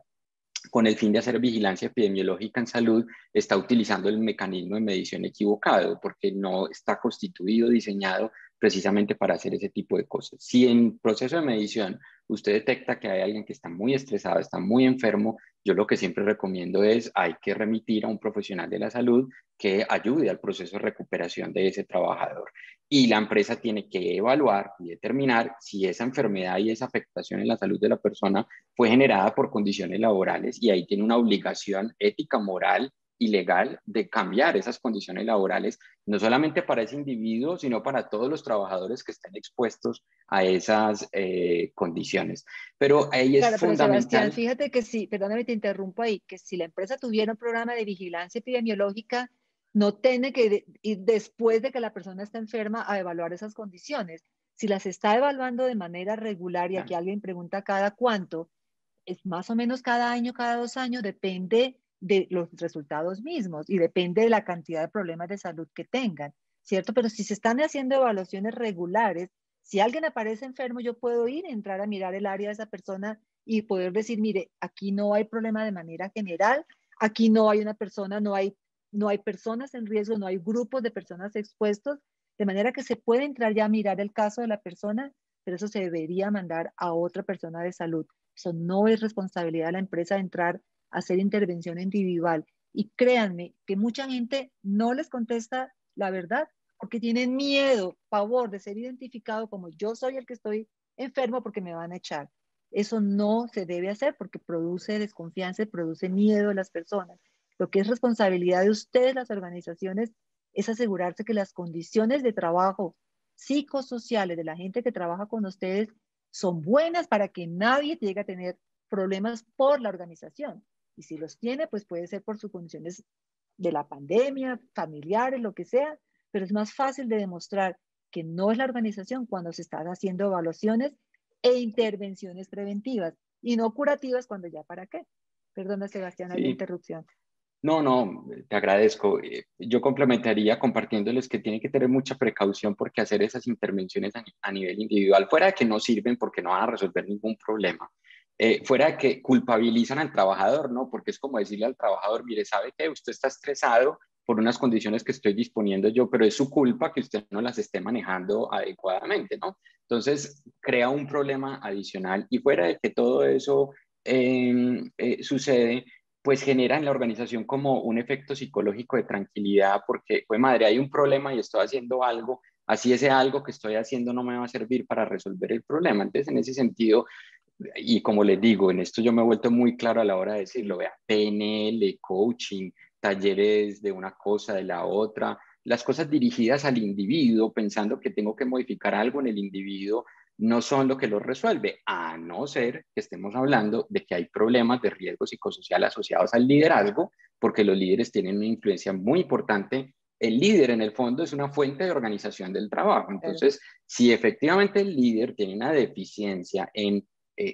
A: con el fin de hacer vigilancia epidemiológica en salud, está utilizando el mecanismo de medición equivocado porque no está constituido, diseñado precisamente para hacer ese tipo de cosas. Si en proceso de medición usted detecta que hay alguien que está muy estresado, está muy enfermo, yo lo que siempre recomiendo es hay que remitir a un profesional de la salud que ayude al proceso de recuperación de ese trabajador. Y la empresa tiene que evaluar y determinar si esa enfermedad y esa afectación en la salud de la persona fue generada por condiciones laborales y ahí tiene una obligación ética, moral y legal de cambiar esas condiciones laborales, no solamente para ese individuo, sino para todos los trabajadores que estén expuestos a esas condiciones. Pero ahí es
B: Claro, pero Sebastián,
A: fundamental.
B: fíjate que si, perdóname, te interrumpo ahí, que si la empresa tuviera un programa de vigilancia epidemiológica, no tiene que ir después de que la persona está enferma a evaluar esas condiciones. Si las está evaluando de manera regular y aquí alguien pregunta cada cuánto, es más o menos cada año, cada 2 años, depende de los resultados mismos y depende de la cantidad de problemas de salud que tengan, ¿cierto? Pero si se están haciendo evaluaciones regulares, si alguien aparece enfermo, yo puedo ir, entrar a mirar el área de esa persona y poder decir, mire, aquí no hay problema de manera general, aquí no hay una persona, no hay personas en riesgo, no hay grupos de personas expuestos, de manera que se puede entrar ya a mirar el caso de la persona, pero eso se debería mandar a otra persona de salud. Eso no es responsabilidad de la empresa entrar a hacer intervención individual. Y créanme que mucha gente no les contesta la verdad porque tienen miedo, pavor de ser identificado como yo soy el que estoy enfermo porque me van a echar. Eso no se debe hacer porque produce desconfianza, produce miedo a las personas. Lo que es responsabilidad de ustedes, las organizaciones, es asegurarse que las condiciones de trabajo psicosociales de la gente que trabaja con ustedes son buenas para que nadie llegue a tener problemas por la organización. Y si los tiene, pues puede ser por sus condiciones de la pandemia, familiares, lo que sea, pero es más fácil de demostrar que no es la organización cuando se están haciendo evaluaciones e intervenciones preventivas y no curativas cuando ya para qué. Perdona, Sebastián, hay la
A: Sí.
B: interrupción.
A: No, no, te agradezco. Yo complementaría compartiéndoles que tienen que tener mucha precaución porque hacer esas intervenciones a nivel individual, fuera de que no sirven porque no van a resolver ningún problema, fuera de que culpabilizan al trabajador, ¿no? Porque es como decirle al trabajador, mire, ¿sabe qué? Usted está estresado por unas condiciones que estoy disponiendo yo, pero es su culpa que usted no las esté manejando adecuadamente, ¿no? Entonces, crea un problema adicional y fuera de que todo eso sucede, pues genera en la organización como un efecto psicológico de tranquilidad porque, pues madre, hay un problema y estoy haciendo algo, así ese algo que estoy haciendo no me va a servir para resolver el problema. Entonces, en ese sentido, y como les digo, en esto yo me he vuelto muy claro a la hora de decirlo, vea, PNL, coaching, talleres de una cosa, de la otra, las cosas dirigidas al individuo, pensando que tengo que modificar algo en el individuo, no son lo que lo resuelve, a no ser que estemos hablando de que hay problemas de riesgo psicosocial asociados al liderazgo, porque los líderes tienen una influencia muy importante. El líder en el fondo es una fuente de organización del trabajo.
B: Claro.
A: Entonces, si efectivamente el líder tiene una deficiencia en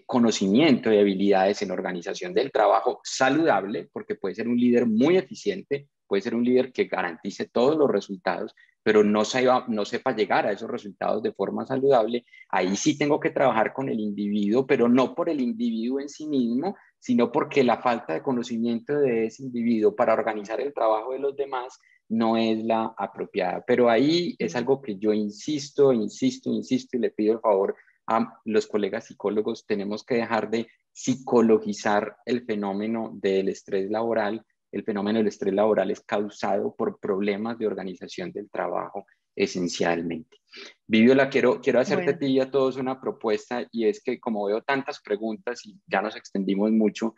A: conocimiento y habilidades en organización del trabajo saludable, porque puede ser un líder muy eficiente, puede ser un líder que garantice todos los resultados, pero no sepa llegar a esos resultados de forma saludable, ahí sí tengo que trabajar con el individuo, pero no por el individuo en sí mismo, sino porque la falta de conocimiento de ese individuo para organizar el trabajo de los demás no es la apropiada. Pero ahí es
B: Sí.
A: algo que yo insisto, insisto, insisto y le pido el favor a los colegas psicólogos, tenemos que dejar de psicologizar el fenómeno del estrés laboral. El fenómeno del estrés laboral es causado por problemas de organización del trabajo esencialmente. Viviola, quiero hacerte a
B: Bueno,
A: ti y a todos una propuesta y es que como veo tantas preguntas y ya nos extendimos mucho,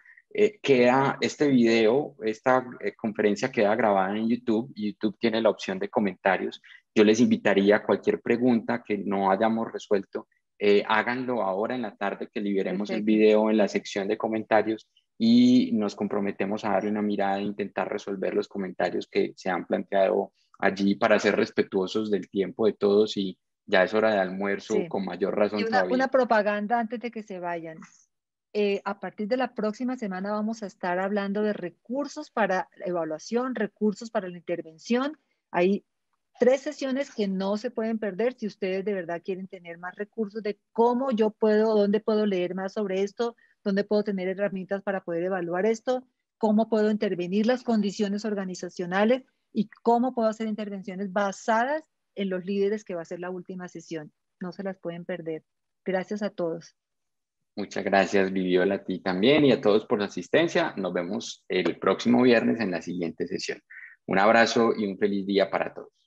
A: queda este video, esta conferencia queda grabada en YouTube y YouTube tiene la opción de comentarios. Yo les invitaría a cualquier pregunta que no hayamos resuelto, háganlo ahora en la tarde que liberemos el
B: perfecto.
A: video en la sección de comentarios y nos comprometemos a darle una mirada e intentar resolver los comentarios que se han planteado allí para ser respetuosos del tiempo de todos y ya es hora de almuerzo
B: Sí.
A: con mayor
B: Y
A: razón todavía.
B: una propaganda antes de que se vayan. A partir de la próxima semana vamos a estar hablando de recursos para la evaluación, recursos para la intervención. Hay 3 sesiones que no se pueden perder si ustedes de verdad quieren tener más recursos de cómo yo puedo, dónde puedo leer más sobre esto, dónde puedo tener herramientas para poder evaluar esto, cómo puedo intervenir las condiciones organizacionales y cómo puedo hacer intervenciones basadas en los líderes, que va a ser la última sesión. No se las pueden perder. Gracias a todos.
A: Muchas gracias, Viviola, a ti también y a todos por su asistencia. Nos vemos el próximo viernes en la siguiente sesión. Un abrazo y un feliz día para todos.